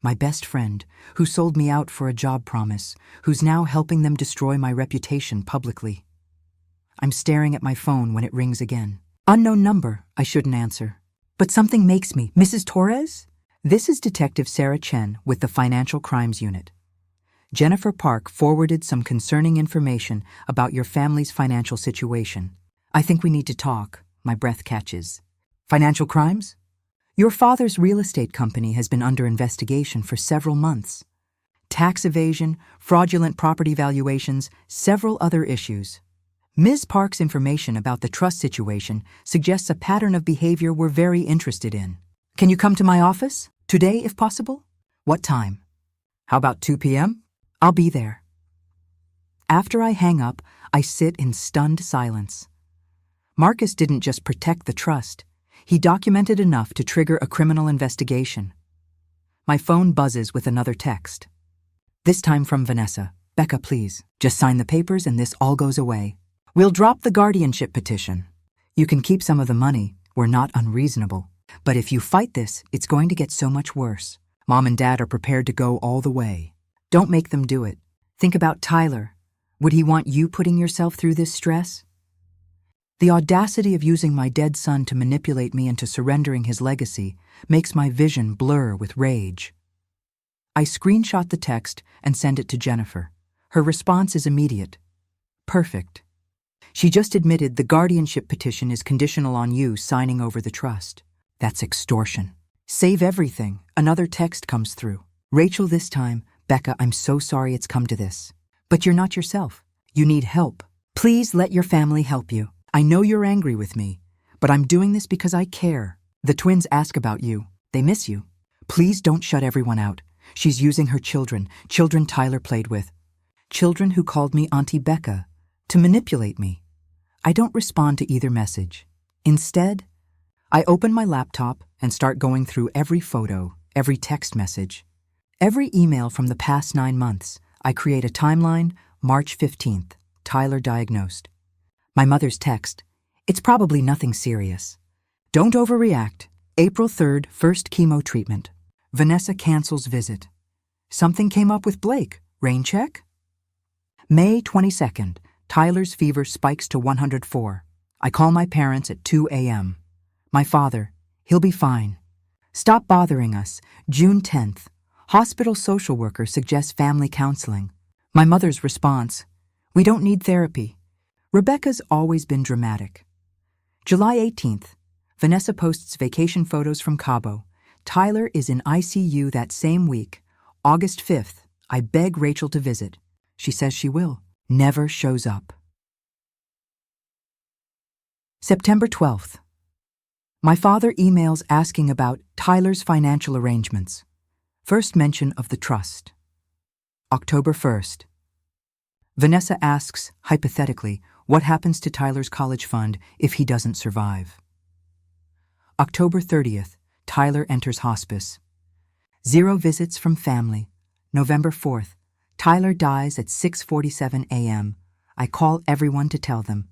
S1: My best friend, who sold me out for a job promise, who's now helping them destroy my reputation publicly. I'm staring at my phone when it rings again. Unknown number, I shouldn't answer. But something makes me. Mrs. Torres? This is Detective Sarah Chen with the Financial Crimes Unit. Jennifer Park forwarded some concerning information about your family's financial situation. I think we need to talk. My breath catches. Financial crimes? Your father's real estate company has been under investigation for several months. Tax evasion, fraudulent property valuations, several other issues. Ms. Park's information about the trust situation suggests a pattern of behavior we're very interested in. Can you come to my office? Today, if possible? What time? How about 2 p.m.? I'll be there. After I hang up, I sit in stunned silence. Marcus didn't just protect the trust. He documented enough to trigger a criminal investigation. My phone buzzes with another text. This time from Vanessa. Becca, please. Just sign the papers and this all goes away. We'll drop the guardianship petition. You can keep some of the money. We're not unreasonable. But if you fight this, it's going to get so much worse. Mom and Dad are prepared to go all the way. Don't make them do it. Think about Tyler. Would he want you putting yourself through this stress? The audacity of using my dead son to manipulate me into surrendering his legacy makes my vision blur with rage. I screenshot the text and send it to Jennifer. Her response is immediate. Perfect. She just admitted the guardianship petition is conditional on you signing over the trust. That's extortion. Save everything. Another text comes through. Rachel, this time. Becca, I'm so sorry it's come to this. But you're not yourself. You need help. Please let your family help you. I know you're angry with me, but I'm doing this because I care. The twins ask about you. They miss you. Please don't shut everyone out. She's using her children Tyler played with, children who called me Auntie Becca, to manipulate me. I don't respond to either message. Instead, I open my laptop and start going through every photo, every text message, every email from the past 9 months. I create a timeline, March 15th, Tyler diagnosed. My mother's text, it's probably nothing serious. Don't overreact. April 3rd, first chemo treatment. Vanessa cancels visit. Something came up with Blake. Rain check? May 22nd, Tyler's fever spikes to 104. I call my parents at 2 a.m. My father, he'll be fine. Stop bothering us. June 10th, hospital social worker suggests family counseling. My mother's response, we don't need therapy. Rebecca's always been dramatic. July 18th, Vanessa posts vacation photos from Cabo. Tyler is in ICU that same week. August 5th, I beg Rachel to visit. She says she will. Never shows up. September 12th. My father emails asking about Tyler's financial arrangements. First mention of the trust. October 1st. Vanessa asks, hypothetically, what happens to Tyler's college fund if he doesn't survive. October 30th. Tyler enters hospice. 0 visits from family. November 4th. Tyler dies at 6:47 a.m. I call everyone to tell them.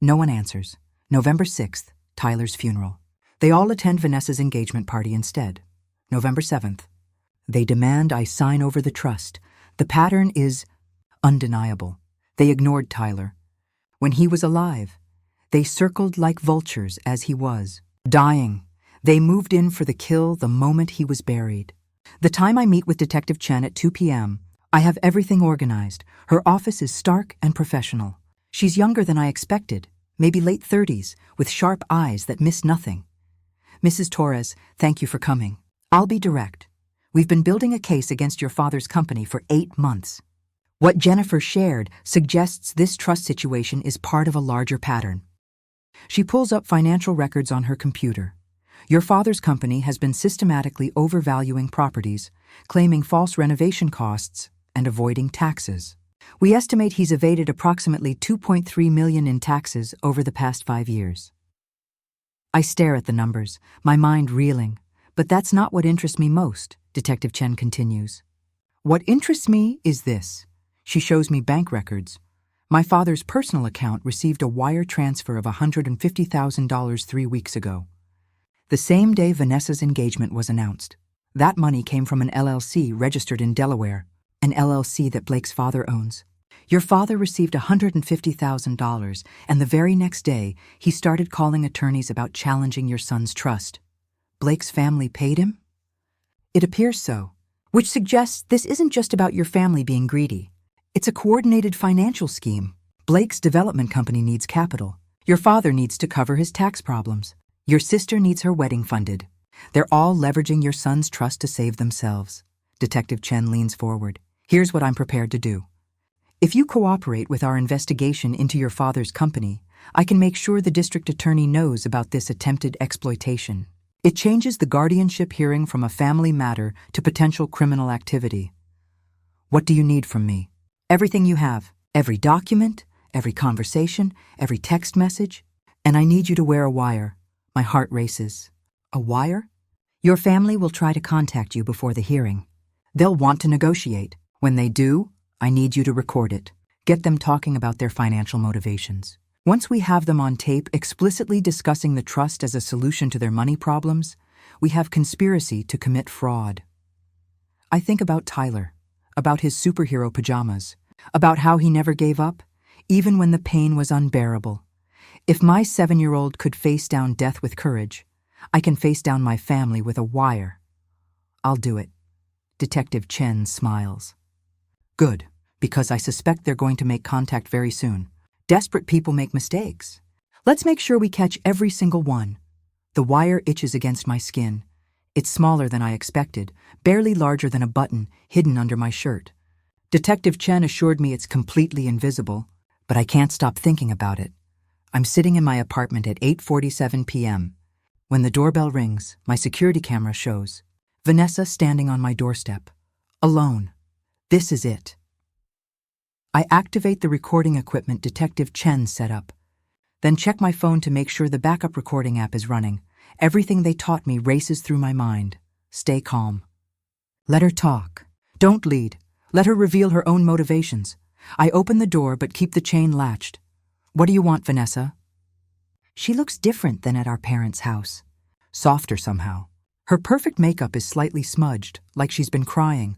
S1: No one answers. November 6th. Tyler's funeral. They all attend Vanessa's engagement party instead. November 7th. They demand I sign over the trust. The pattern is undeniable. They ignored Tyler. When he was alive, they circled like vultures as he was, dying. They moved in for the kill the moment he was buried. The time I meet with Detective Chen at 2 p.m., I have everything organized. Her office is stark and professional. She's younger than I expected, maybe late 30s, with sharp eyes that miss nothing. Mrs. Torres, thank you for coming. I'll be direct. We've been building a case against your father's company for 8 months. What Jennifer shared suggests this trust situation is part of a larger pattern. She pulls up financial records on her computer. Your father's company has been systematically overvaluing properties, claiming false renovation costs, and avoiding taxes. We estimate he's evaded approximately $2.3 million in taxes over the past 5 years. I stare at the numbers, my mind reeling. But that's not what interests me most, Detective Chen continues. What interests me is this. She shows me bank records. My father's personal account received a wire transfer of $150,000 3 weeks ago. The same day Vanessa's engagement was announced. That money came from an LLC registered in Delaware, an LLC that Blake's father owns. Your father received $150,000, and the very next day, he started calling attorneys about challenging your son's trust. Blake's family paid him? It appears so, which suggests this isn't just about your family being greedy. It's a coordinated financial scheme. Blake's development company needs capital. Your father needs to cover his tax problems. Your sister needs her wedding funded. They're all leveraging your son's trust to save themselves. Detective Chen leans forward. Here's what I'm prepared to do. If you cooperate with our investigation into your father's company, I can make sure the district attorney knows about this attempted exploitation. It changes the guardianship hearing from a family matter to potential criminal activity. What do you need from me? Everything you have. Every document, every conversation, every text message. And I need you to wear a wire. My heart races. A wire? Your family will try to contact you before the hearing. They'll want to negotiate. When they do, I need you to record it. Get them talking about their financial motivations. Once we have them on tape explicitly discussing the trust as a solution to their money problems, we have conspiracy to commit fraud. I think about Tyler, about his superhero pajamas, about how he never gave up, even when the pain was unbearable. If my 7-year-old could face down death with courage, I can face down my family with a wire. I'll do it. Detective Chen smiles. Good, because I suspect they're going to make contact very soon. Desperate people make mistakes. Let's make sure we catch every single one. The wire itches against my skin. It's smaller than I expected, barely larger than a button hidden under my shirt. Detective Chen assured me it's completely invisible, but I can't stop thinking about it. I'm sitting in my apartment at 8:47 p.m. When the doorbell rings, my security camera shows Vanessa standing on my doorstep, alone. This is it. I activate the recording equipment Detective Chen set up, then check my phone to make sure the backup recording app is running. Everything they taught me races through my mind. Stay calm. Let her talk. Don't lead. Let her reveal her own motivations. I open the door but keep the chain latched. What do you want, Vanessa? She looks different than at our parents' house. Softer somehow. Her perfect makeup is slightly smudged, like she's been crying.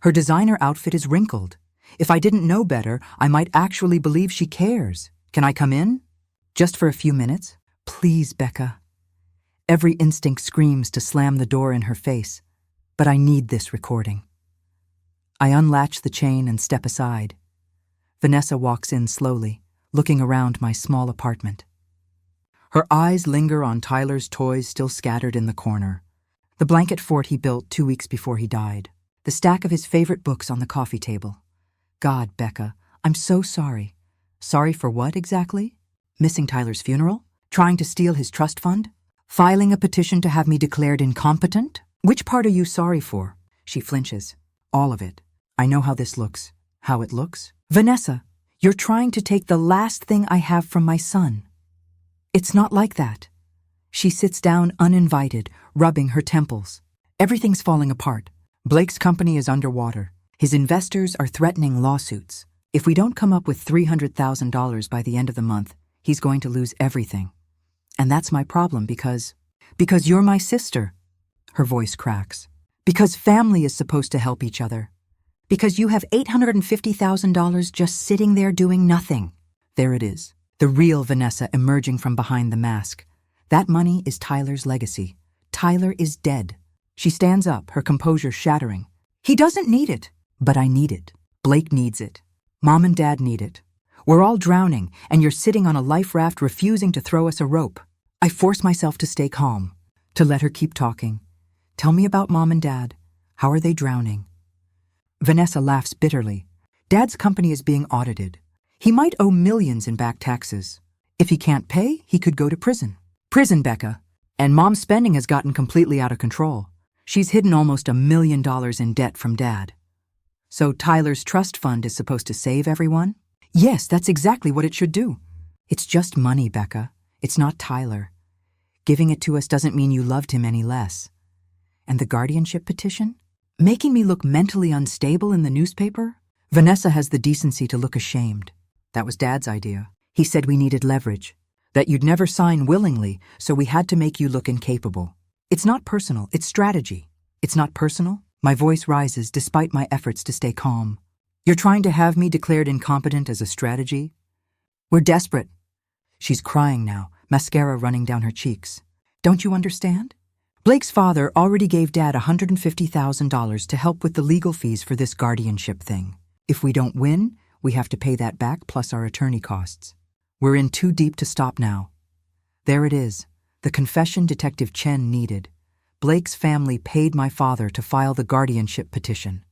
S1: Her designer outfit is wrinkled. If I didn't know better, I might actually believe she cares. Can I come in? Just for a few minutes? Please, Becca. Every instinct screams to slam the door in her face, but I need this recording. I unlatch the chain and step aside. Vanessa walks in slowly, looking around my small apartment. Her eyes linger on Tyler's toys still scattered in the corner. The blanket fort he built 2 weeks before he died. The stack of his favorite books on the coffee table. God, Becca, I'm so sorry. Sorry for what exactly? Missing Tyler's funeral? Trying to steal his trust fund? Filing a petition to have me declared incompetent? Which part are you sorry for? She flinches. All of it. I know how this looks. How it looks? Vanessa, you're trying to take the last thing I have from my son. It's not like that. She sits down uninvited, rubbing her temples. Everything's falling apart. Blake's company is underwater. His investors are threatening lawsuits. If we don't come up with $300,000 by the end of the month, he's going to lose everything. And that's my problem because you're my sister. Her voice cracks. Because family is supposed to help each other. Because you have $850,000 just sitting there doing nothing. There it is. The real Vanessa emerging from behind the mask. That money is Tyler's legacy. Tyler is dead. She stands up, her composure shattering. He doesn't need it. But I need it. Blake needs it. Mom and Dad need it. We're all drowning, and you're sitting on a life raft refusing to throw us a rope. I force myself to stay calm, to let her keep talking. Tell me about Mom and Dad. How are they drowning? Vanessa laughs bitterly. Dad's company is being audited. He might owe millions in back taxes. If he can't pay, he could go to prison. Prison, Becca. And Mom's spending has gotten completely out of control. She's hidden almost $1 million in debt from Dad. So Tyler's trust fund is supposed to save everyone? Yes, that's exactly what it should do. It's just money, Becca. It's not Tyler. Giving it to us doesn't mean you loved him any less. And the guardianship petition? Making me look mentally unstable in the newspaper? Vanessa has the decency to look ashamed. That was Dad's idea. He said we needed leverage. That you'd never sign willingly, so we had to make you look incapable. It's not personal, it's strategy. It's not personal? My voice rises despite my efforts to stay calm. You're trying to have me declared incompetent as a strategy? We're desperate. She's crying now, mascara running down her cheeks. Don't you understand? Blake's father already gave Dad $150,000 to help with the legal fees for this guardianship thing. If we don't win, we have to pay that back plus our attorney costs. We're in too deep to stop now. There it is, the confession Detective Chen needed. Blake's family paid my father to file the guardianship petition.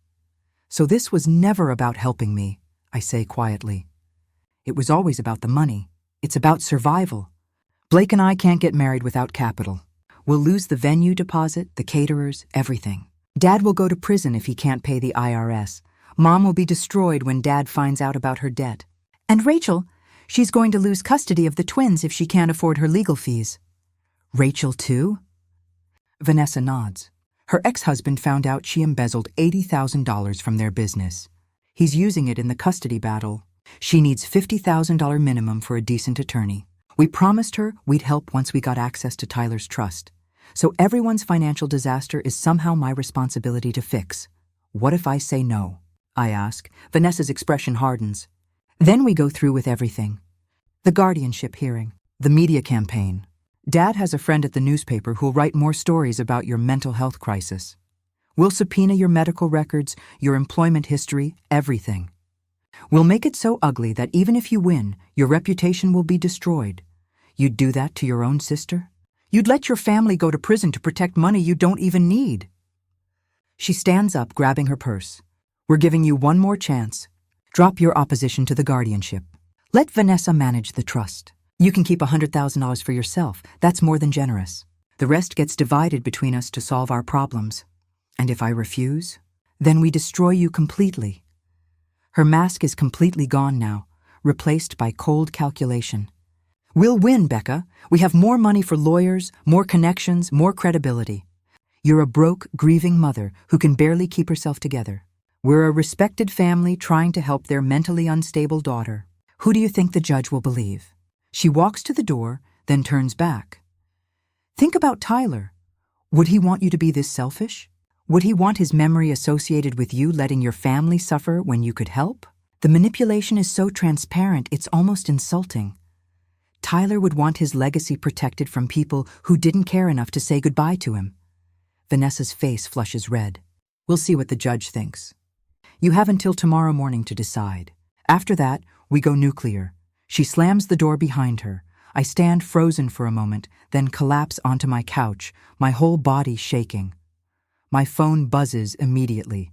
S1: So this was never about helping me. I say quietly. It was always about the money. It's about survival. Blake and I can't get married without capital. We'll lose the venue deposit, the caterers, everything. Dad will go to prison if he can't pay the IRS. Mom will be destroyed when Dad finds out about her debt. And Rachel, she's going to lose custody of the twins if she can't afford her legal fees. Rachel too? Vanessa nods. Her ex-husband found out she embezzled $80,000 from their business. He's using it in the custody battle. She needs $50,000 minimum for a decent attorney. We promised her we'd help once we got access to Tyler's trust. So everyone's financial disaster is somehow my responsibility to fix. What if I say no? I ask. Vanessa's expression hardens. Then we go through with everything. The guardianship hearing, the media campaign. Dad has a friend at the newspaper who'll write more stories about your mental health crisis. We'll subpoena your medical records, your employment history, everything. We'll make it so ugly that even if you win, your reputation will be destroyed. You'd do that to your own sister? You'd let your family go to prison to protect money you don't even need. She stands up, grabbing her purse. We're giving you one more chance. Drop your opposition to the guardianship. Let Vanessa manage the trust. You can keep $100,000 for yourself. That's more than generous. The rest gets divided between us to solve our problems. And if I refuse, then we destroy you completely. Her mask is completely gone now, replaced by cold calculation. We'll win, Becca. We have more money for lawyers, more connections, more credibility. You're a broke, grieving mother who can barely keep herself together. We're a respected family trying to help their mentally unstable daughter. Who do you think the judge will believe? She walks to the door, then turns back. Think about Tyler. Would he want you to be this selfish? Would he want his memory associated with you letting your family suffer when you could help? The manipulation is so transparent, it's almost insulting. Tyler would want his legacy protected from people who didn't care enough to say goodbye to him. Vanessa's face flushes red. We'll see what the judge thinks. You have until tomorrow morning to decide. After that, we go nuclear. She slams the door behind her. I stand frozen for a moment, then collapse onto my couch, my whole body shaking. My phone buzzes immediately.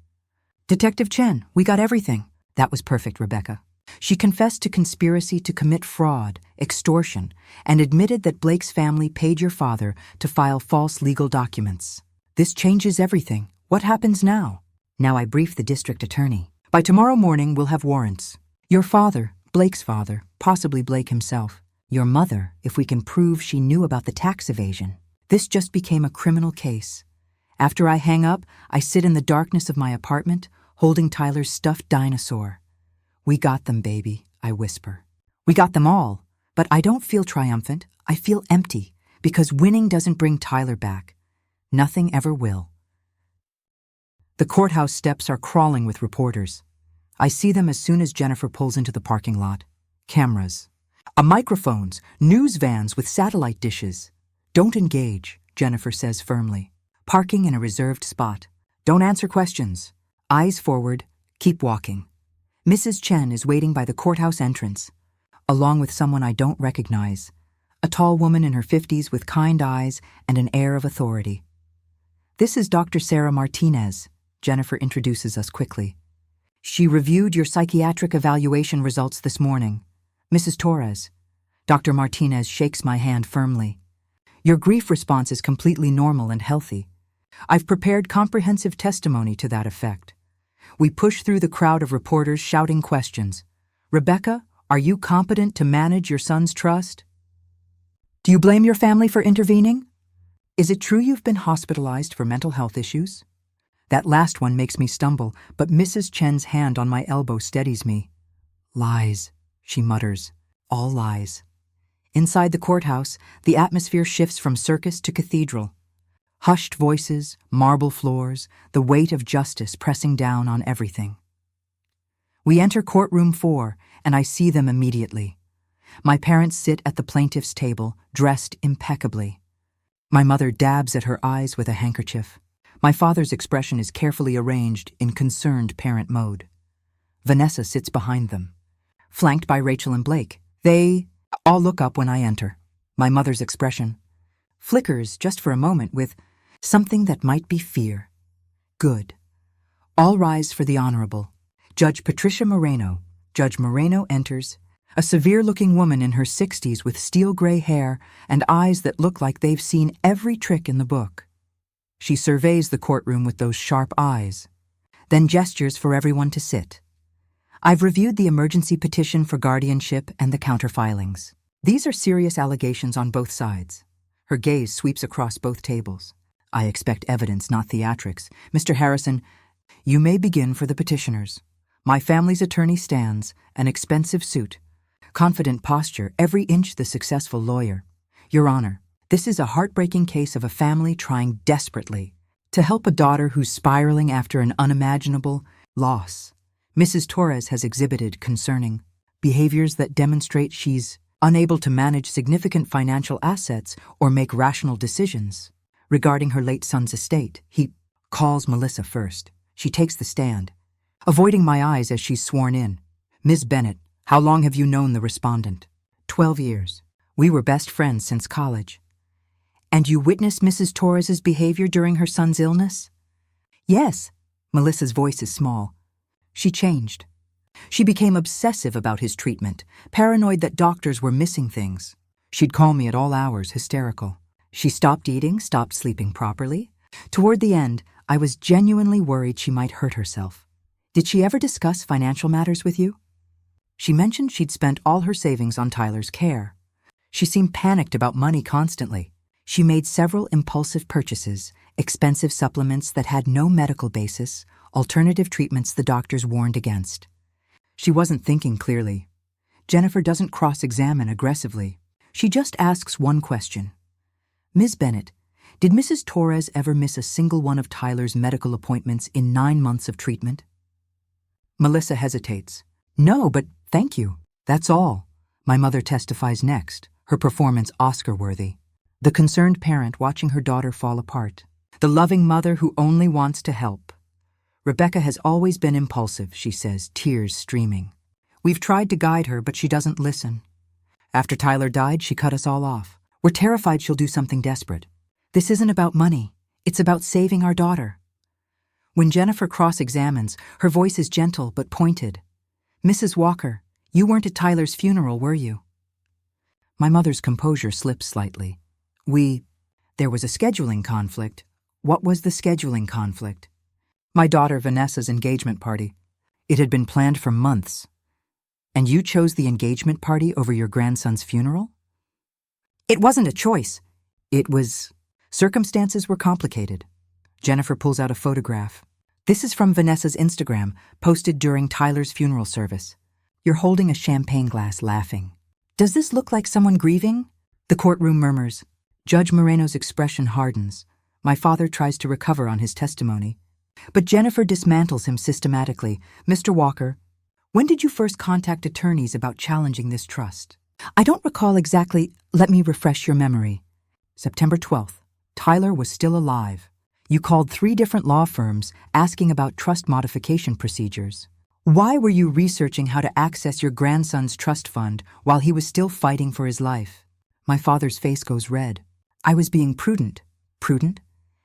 S1: Detective Chen, we got everything. That was perfect, Rebecca. She confessed to conspiracy to commit fraud, extortion, and admitted that Blake's family paid your father to file false legal documents. This changes everything. What happens now? Now I brief the district attorney. By tomorrow morning, we'll have warrants. Your father, Blake's father, possibly Blake himself. Your mother, if we can prove she knew about the tax evasion. This just became a criminal case. After I hang up, I sit in the darkness of my apartment, holding Tyler's stuffed dinosaur. We got them, baby, I whisper. We got them all, but I don't feel triumphant. I feel empty, because winning doesn't bring Tyler back. Nothing ever will. The courthouse steps are crawling with reporters. I see them as soon as Jennifer pulls into the parking lot. Cameras. Microphones, news vans with satellite dishes. Don't engage, Jennifer says firmly. Parking in a reserved spot. Don't answer questions. Eyes forward, keep walking. Mrs. Chen is waiting by the courthouse entrance, along with someone I don't recognize, a tall woman in her 50s with kind eyes and an air of authority. This is Dr. Sarah Martinez, Jennifer introduces us quickly. She reviewed your psychiatric evaluation results this morning. Mrs. Torres. Dr. Martinez shakes my hand firmly. Your grief response is completely normal and healthy. I've prepared comprehensive testimony to that effect. We push through the crowd of reporters shouting questions. Rebecca, are you competent to manage your son's trust? Do you blame your family for intervening? Is it true you've been hospitalized for mental health issues? That last one makes me stumble, but Mrs. Chen's hand on my elbow steadies me. Lies, she mutters. All lies. Inside the courthouse, the atmosphere shifts from circus to cathedral. Hushed voices, marble floors, the weight of justice pressing down on everything. We enter courtroom 4, and I see them immediately. My parents sit at the plaintiff's table, dressed impeccably. My mother dabs at her eyes with a handkerchief. My father's expression is carefully arranged in concerned parent mode. Vanessa sits behind them, flanked by Rachel and Blake. They all look up when I enter. My mother's expression flickers just for a moment with something that might be fear. Good. All rise for the Honorable Judge Patricia Moreno, Judge Moreno enters, a severe-looking woman in her 60s with steel-gray hair and eyes that look like they've seen every trick in the book. She surveys the courtroom with those sharp eyes, then gestures for everyone to sit. I've reviewed the emergency petition for guardianship and the counterfilings. These are serious allegations on both sides. Her gaze sweeps across both tables. I expect evidence, not theatrics. Mr. Harrison, you may begin for the petitioners. My family's attorney stands, an expensive suit, confident posture, every inch the successful lawyer. Your Honor, this is a heartbreaking case of a family trying desperately to help a daughter who's spiraling after an unimaginable loss. Mrs. Torres has exhibited concerning behaviors that demonstrate she's unable to manage significant financial assets or make rational decisions. Regarding her late son's estate, he calls Melissa first. She takes the stand, avoiding my eyes as she's sworn in. Ms. Bennett, how long have you known the respondent? 12 years. We were best friends since college. And you witnessed Mrs. Torres's behavior during her son's illness? Yes. Melissa's voice is small. She changed. She became obsessive about his treatment, paranoid that doctors were missing things. She'd call me at all hours, hysterical. She stopped eating, stopped sleeping properly. Toward the end, I was genuinely worried she might hurt herself. Did she ever discuss financial matters with you? She mentioned she'd spent all her savings on Tyler's care. She seemed panicked about money constantly. She made several impulsive purchases, expensive supplements that had no medical basis, alternative treatments the doctors warned against. She wasn't thinking clearly. Jennifer doesn't cross-examine aggressively. She just asks one question. Ms. Bennett, did Mrs. Torres ever miss a single one of Tyler's medical appointments in 9 months of treatment? Melissa hesitates. No, but thank you. That's all. My mother testifies next, her performance Oscar-worthy. The concerned parent watching her daughter fall apart. The loving mother who only wants to help. Rebecca has always been impulsive, she says, tears streaming. We've tried to guide her, but she doesn't listen. After Tyler died, she cut us all off. We're terrified she'll do something desperate. This isn't about money. It's about saving our daughter. When Jennifer cross-examines, her voice is gentle but pointed. Mrs. Walker, you weren't at Tyler's funeral, were you? My mother's composure slips slightly. There was a scheduling conflict. What was the scheduling conflict? My daughter Vanessa's engagement party. It had been planned for months. And you chose the engagement party over your grandson's funeral? It wasn't a choice. Circumstances were complicated. Jennifer pulls out a photograph. This is from Vanessa's Instagram, posted during Tyler's funeral service. You're holding a champagne glass, laughing. Does this look like someone grieving? The courtroom murmurs. Judge Moreno's expression hardens. My father tries to recover on his testimony. But Jennifer dismantles him systematically. Mr. Walker, when did you first contact attorneys about challenging this trust? I don't recall exactly. Let me refresh your memory. September 12th. Tyler was still alive. You called 3 different law firms asking about trust modification procedures. Why were you researching how to access your grandson's trust fund while he was still fighting for his life? My father's face goes red. I was being prudent. Prudent?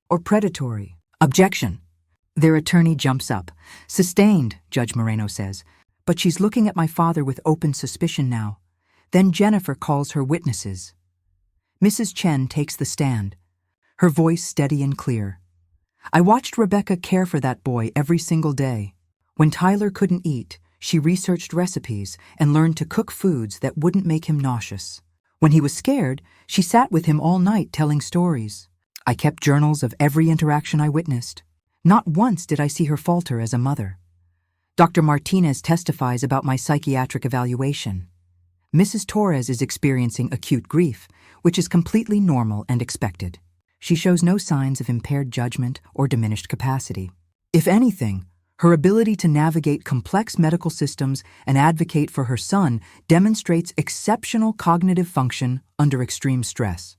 S1: Or predatory? Objection. Their attorney jumps up. Sustained, Judge Moreno says. But she's looking at my father with open suspicion now. Then Jennifer calls her witnesses. Mrs. Chen takes the stand, her voice steady and clear. I watched Rebecca care for that boy every single day. When Tyler couldn't eat, she researched recipes and learned to cook foods that wouldn't make him nauseous. When he was scared, she sat with him all night telling stories. I kept journals of every interaction I witnessed. Not once did I see her falter as a mother. Dr. Martinez testifies about my psychiatric evaluation. Mrs. Torres is experiencing acute grief, which is completely normal and expected. She shows no signs of impaired judgment or diminished capacity. If anything, her ability to navigate complex medical systems and advocate for her son demonstrates exceptional cognitive function under extreme stress.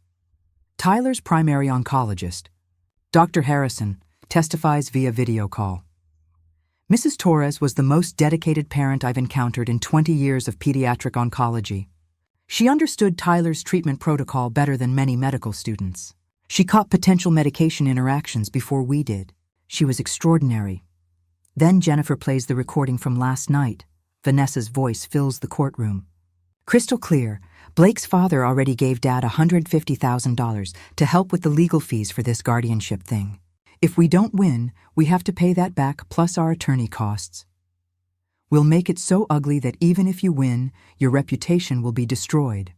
S1: Tyler's primary oncologist, Dr. Harrison, testifies via video call. Mrs. Torres was the most dedicated parent I've encountered in 20 years of pediatric oncology. She understood Tyler's treatment protocol better than many medical students. She caught potential medication interactions before we did. She was extraordinary. Then Jennifer plays the recording from last night, Vanessa's voice fills the courtroom. Crystal clear, Blake's father already gave Dad $150,000 to help with the legal fees for this guardianship thing. If we don't win, we have to pay that back plus our attorney costs. We'll make it so ugly that even if you win, your reputation will be destroyed.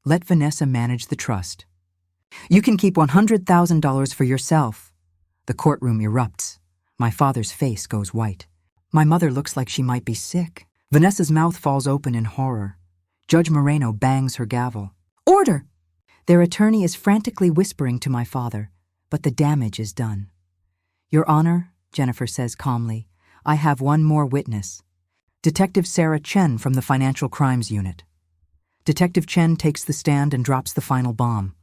S1: Let Vanessa manage the trust. You can keep $100,000 for yourself. The courtroom erupts. My father's face goes white. My mother looks like she might be sick. Vanessa's mouth falls open in horror. Judge Moreno bangs her gavel. Order! Their attorney is frantically whispering to my father, but the damage is done. Your Honor, Jennifer says calmly, I have one more witness. Detective Sarah Chen from the Financial Crimes Unit. Detective Chen takes the stand and drops the final bomb.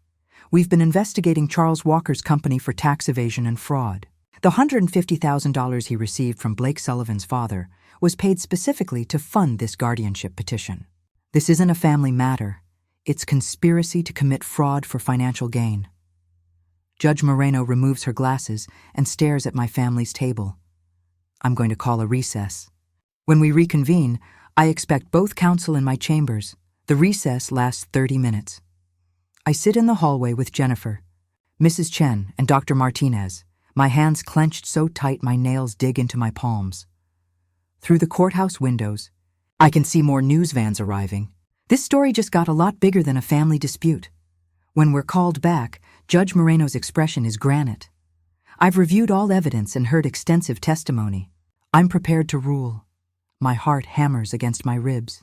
S1: We've been investigating Charles Walker's company for tax evasion and fraud. The $150,000 he received from Blake Sullivan's father was paid specifically to fund this guardianship petition. This isn't a family matter. It's conspiracy to commit fraud for financial gain. Judge Moreno removes her glasses and stares at my family's table. I'm going to call a recess. When we reconvene, I expect both counsel in my chambers. The recess lasts 30 minutes. I sit in the hallway with Jennifer, Mrs. Chen, and Dr. Martinez, my hands clenched so tight my nails dig into my palms. Through the courthouse windows, I can see more news vans arriving. This story just got a lot bigger than a family dispute. When we're called back, Judge Moreno's expression is granite. I've reviewed all evidence and heard extensive testimony. I'm prepared to rule. My heart hammers against my ribs.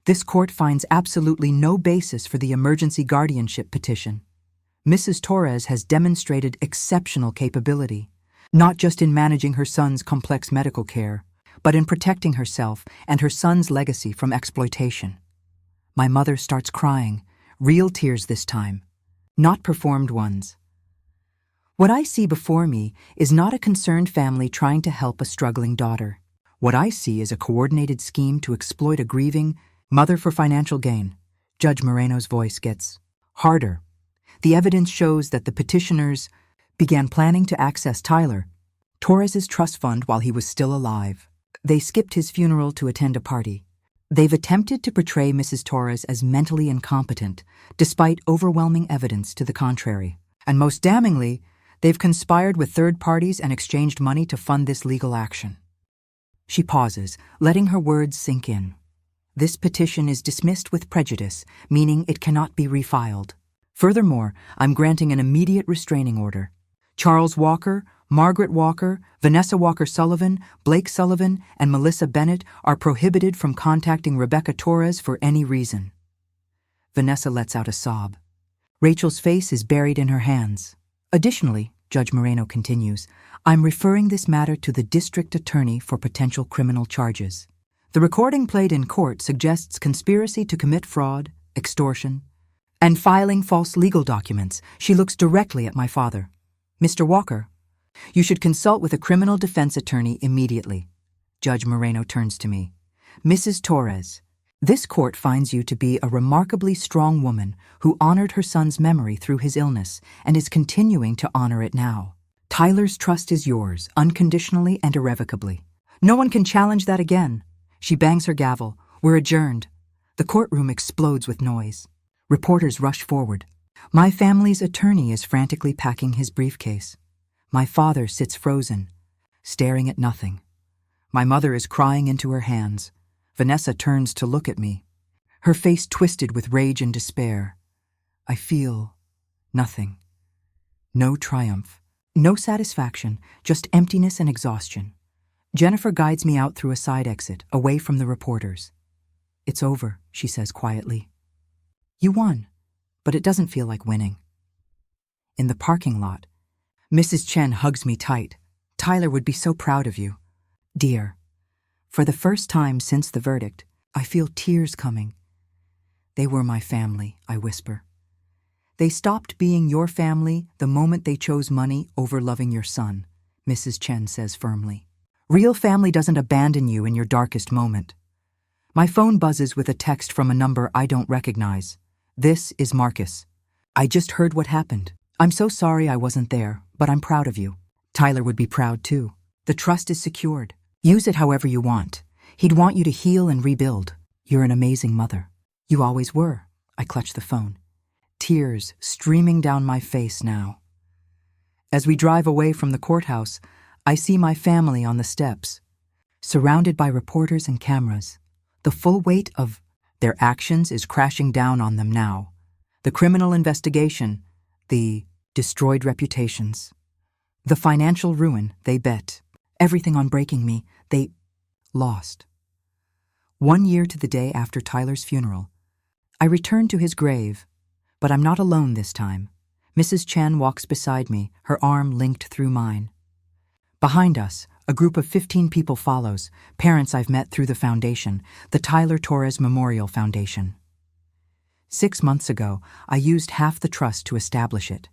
S1: This court finds absolutely no basis for the emergency guardianship petition. Mrs. Torres has demonstrated exceptional capability, not just in managing her son's complex medical care, but in protecting herself and her son's legacy from exploitation. My mother starts crying, real tears this time, not performed ones. What I see before me is not a concerned family trying to help a struggling daughter. What I see is a coordinated scheme to exploit a grieving mother for financial gain. Judge Moreno's voice gets harder. The evidence shows that the petitioners began planning to access Tyler, Torres's trust fund, while he was still alive. They skipped his funeral to attend a party. They've attempted to portray Mrs. Torres as mentally incompetent, despite overwhelming evidence to the contrary. And most damningly, they've conspired with third parties and exchanged money to fund this legal action. She pauses, letting her words sink in. This petition is dismissed with prejudice, meaning it cannot be refiled. Furthermore, I'm granting an immediate restraining order. Charles Walker, Margaret Walker, Vanessa Walker-Sullivan, Blake Sullivan, and Melissa Bennett are prohibited from contacting Rebecca Torres for any reason. Vanessa lets out a sob. Rachel's face is buried in her hands. Additionally, Judge Moreno continues, I'm referring this matter to the district attorney for potential criminal charges. The recording played in court suggests conspiracy to commit fraud, extortion, and filing false legal documents. She looks directly at my father. Mr. Walker, you should consult with a criminal defense attorney immediately. Judge Moreno turns to me. Mrs. Torres, this court finds you to be a remarkably strong woman who honored her son's memory through his illness and is continuing to honor it now. Tyler's trust is yours, unconditionally and irrevocably. No one can challenge that again. She bangs her gavel. We're adjourned. The courtroom explodes with noise. Reporters rush forward. My family's attorney is frantically packing his briefcase. My father sits frozen, staring at nothing. My mother is crying into her hands. Vanessa turns to look at me, her face twisted with rage and despair. I feel nothing. No triumph, no satisfaction, just emptiness and exhaustion. Jennifer guides me out through a side exit, away from the reporters. It's over, she says quietly. You won, but it doesn't feel like winning. In the parking lot, Mrs. Chen hugs me tight. Tyler would be so proud of you. Dear, for the first time since the verdict, I feel tears coming. They were my family, I whisper. They stopped being your family the moment they chose money over loving your son, Mrs. Chen says firmly. Real family doesn't abandon you in your darkest moment. My phone buzzes with a text from a number I don't recognize. This is Marcus. I just heard what happened. I'm so sorry I wasn't there, but I'm proud of you. Tyler would be proud too. The trust is secured. Use it however you want. He'd want you to heal and rebuild. You're an amazing mother. You always were. I clutched the phone, tears streaming down my face now. As we drive away from the courthouse, I see my family on the steps, surrounded by reporters and cameras. The full weight of their actions is crashing down on them now. The criminal investigation, the destroyed reputations, the financial ruin they bet, everything on breaking me, they lost. 1 year to the day after Tyler's funeral, I return to his grave, but I'm not alone this time. Mrs. Chen walks beside me, her arm linked through mine. Behind us, a group of 15 people follows, parents I've met through the foundation, the Tyler Torres Memorial Foundation. 6 months ago, I used half the trust to establish it.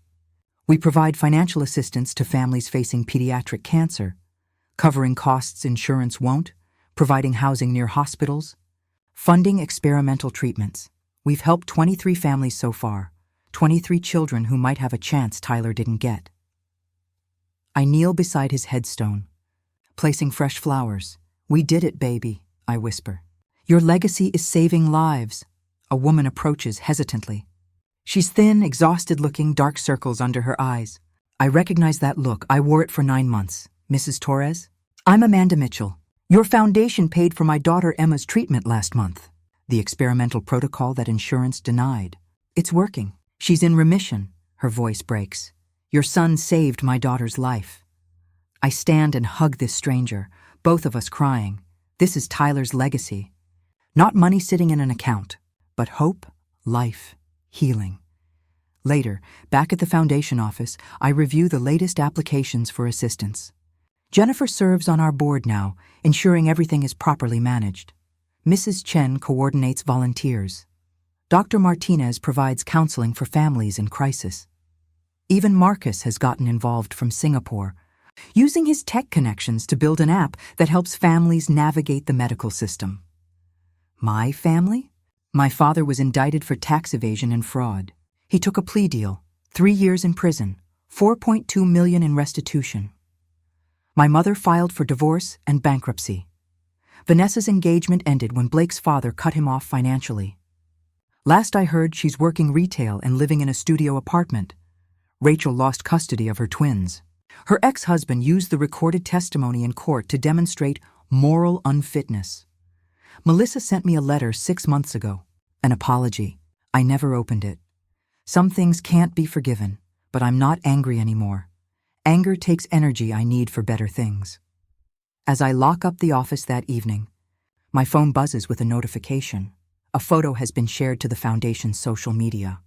S1: We provide financial assistance to families facing pediatric cancer, covering costs insurance won't, providing housing near hospitals, funding experimental treatments. We've helped 23 families so far, 23 children who might have a chance Tyler didn't get. I kneel beside his headstone, placing fresh flowers. "We did it, baby," I whisper. "Your legacy is saving lives." A woman approaches hesitantly. She's thin, exhausted-looking, dark circles under her eyes. I recognize that look. I wore it for 9 months. "Mrs. Torres? I'm Amanda Mitchell. Your foundation paid for my daughter Emma's treatment last month. The experimental protocol that insurance denied. It's working. She's in remission." Her voice breaks. "Your son saved my daughter's life." I stand and hug this stranger, both of us crying. This is Tyler's legacy. Not money sitting in an account, but hope, life, healing. Later, back at the foundation office, I review the latest applications for assistance. Jennifer serves on our board now, ensuring everything is properly managed. Mrs. Chen coordinates volunteers. Dr. Martinez provides counseling for families in crisis. Even Marcus has gotten involved from Singapore, using his tech connections to build an app that helps families navigate the medical system. My family? My father was indicted for tax evasion and fraud. He took a plea deal, 3 years in prison, $4.2 million in restitution. My mother filed for divorce and bankruptcy. Vanessa's engagement ended when Blake's father cut him off financially. Last I heard, she's working retail and living in a studio apartment. Rachel lost custody of her twins. Her ex-husband used the recorded testimony in court to demonstrate moral unfitness. Melissa sent me a letter 6 months ago, an apology. I never opened it. Some things can't be forgiven, but I'm not angry anymore. Anger takes energy I need for better things. As I lock up the office that evening, my phone buzzes with a notification. A photo has been shared to the foundation's social media.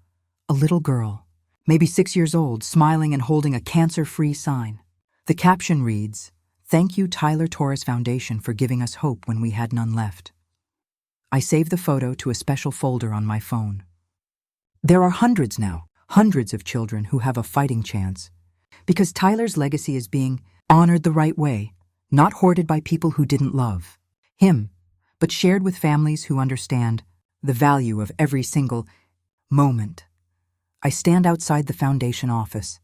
S1: A little girl, maybe 6 years old, smiling and holding a cancer-free sign. The caption reads, "Thank you, Tyler Torres Foundation, for giving us hope when we had none left." I save the photo to a special folder on my phone. There are hundreds now, hundreds of children who have a fighting chance, because Tyler's legacy is being honored the right way, not hoarded by people who didn't love him, but shared with families who understand the value of every single moment. I stand outside the foundation office,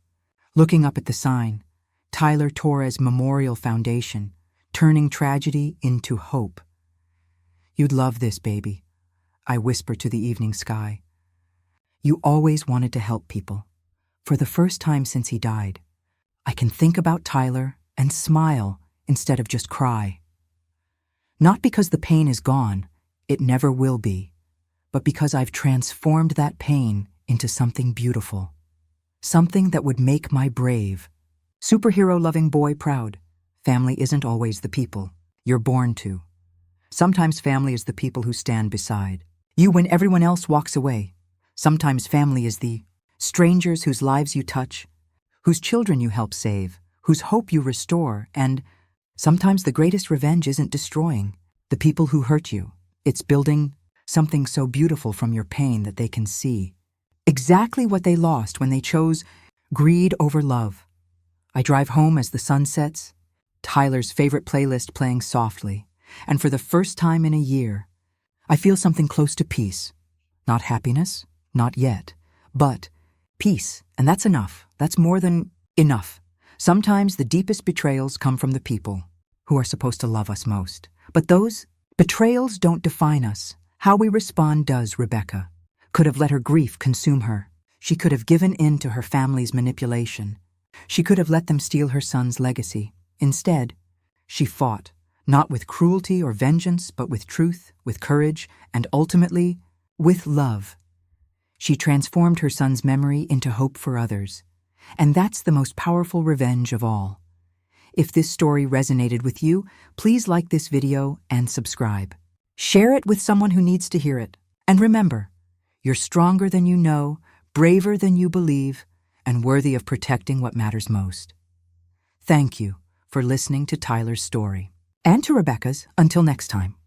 S1: looking up at the sign, Tyler Torres Memorial Foundation, turning tragedy into hope. "You'd love this, baby," I whisper to the evening sky. "You always wanted to help people. For the first time since he died, I can think about Tyler and smile instead of just cry. Not because the pain is gone, it never will be, but because I've transformed that pain into something beautiful. Something that would make my brave, superhero-loving boy proud. Family isn't always the people you're born to. Sometimes family is the people who stand beside you when everyone else walks away. Sometimes family is the strangers whose lives you touch, whose children you help save, whose hope you restore, and sometimes the greatest revenge isn't destroying the people who hurt you. It's building something so beautiful from your pain that they can see exactly what they lost when they chose greed over love. I drive home as the sun sets, Tyler's favorite playlist playing softly, and for the first time in a year, I feel something close to peace. Not happiness, not yet, but peace, and that's enough. That's more than enough. Sometimes the deepest betrayals come from the people who are supposed to love us most. But those Betrayals don't define us. How we respond does, Rebecca. Could have let her grief consume her. She could have given in to her family's manipulation. She could have let them steal her son's legacy. Instead, she fought, not with cruelty or vengeance, but with truth, with courage, and ultimately, with love. She transformed her son's memory into hope for others. And that's the most powerful revenge of all. If this story resonated with you, please like this video and subscribe. Share it with someone who needs to hear it. And remember, you're stronger than you know, braver than you believe, and worthy of protecting what matters most. Thank you for listening to Tyler's story. And to Rebecca's. Until next time.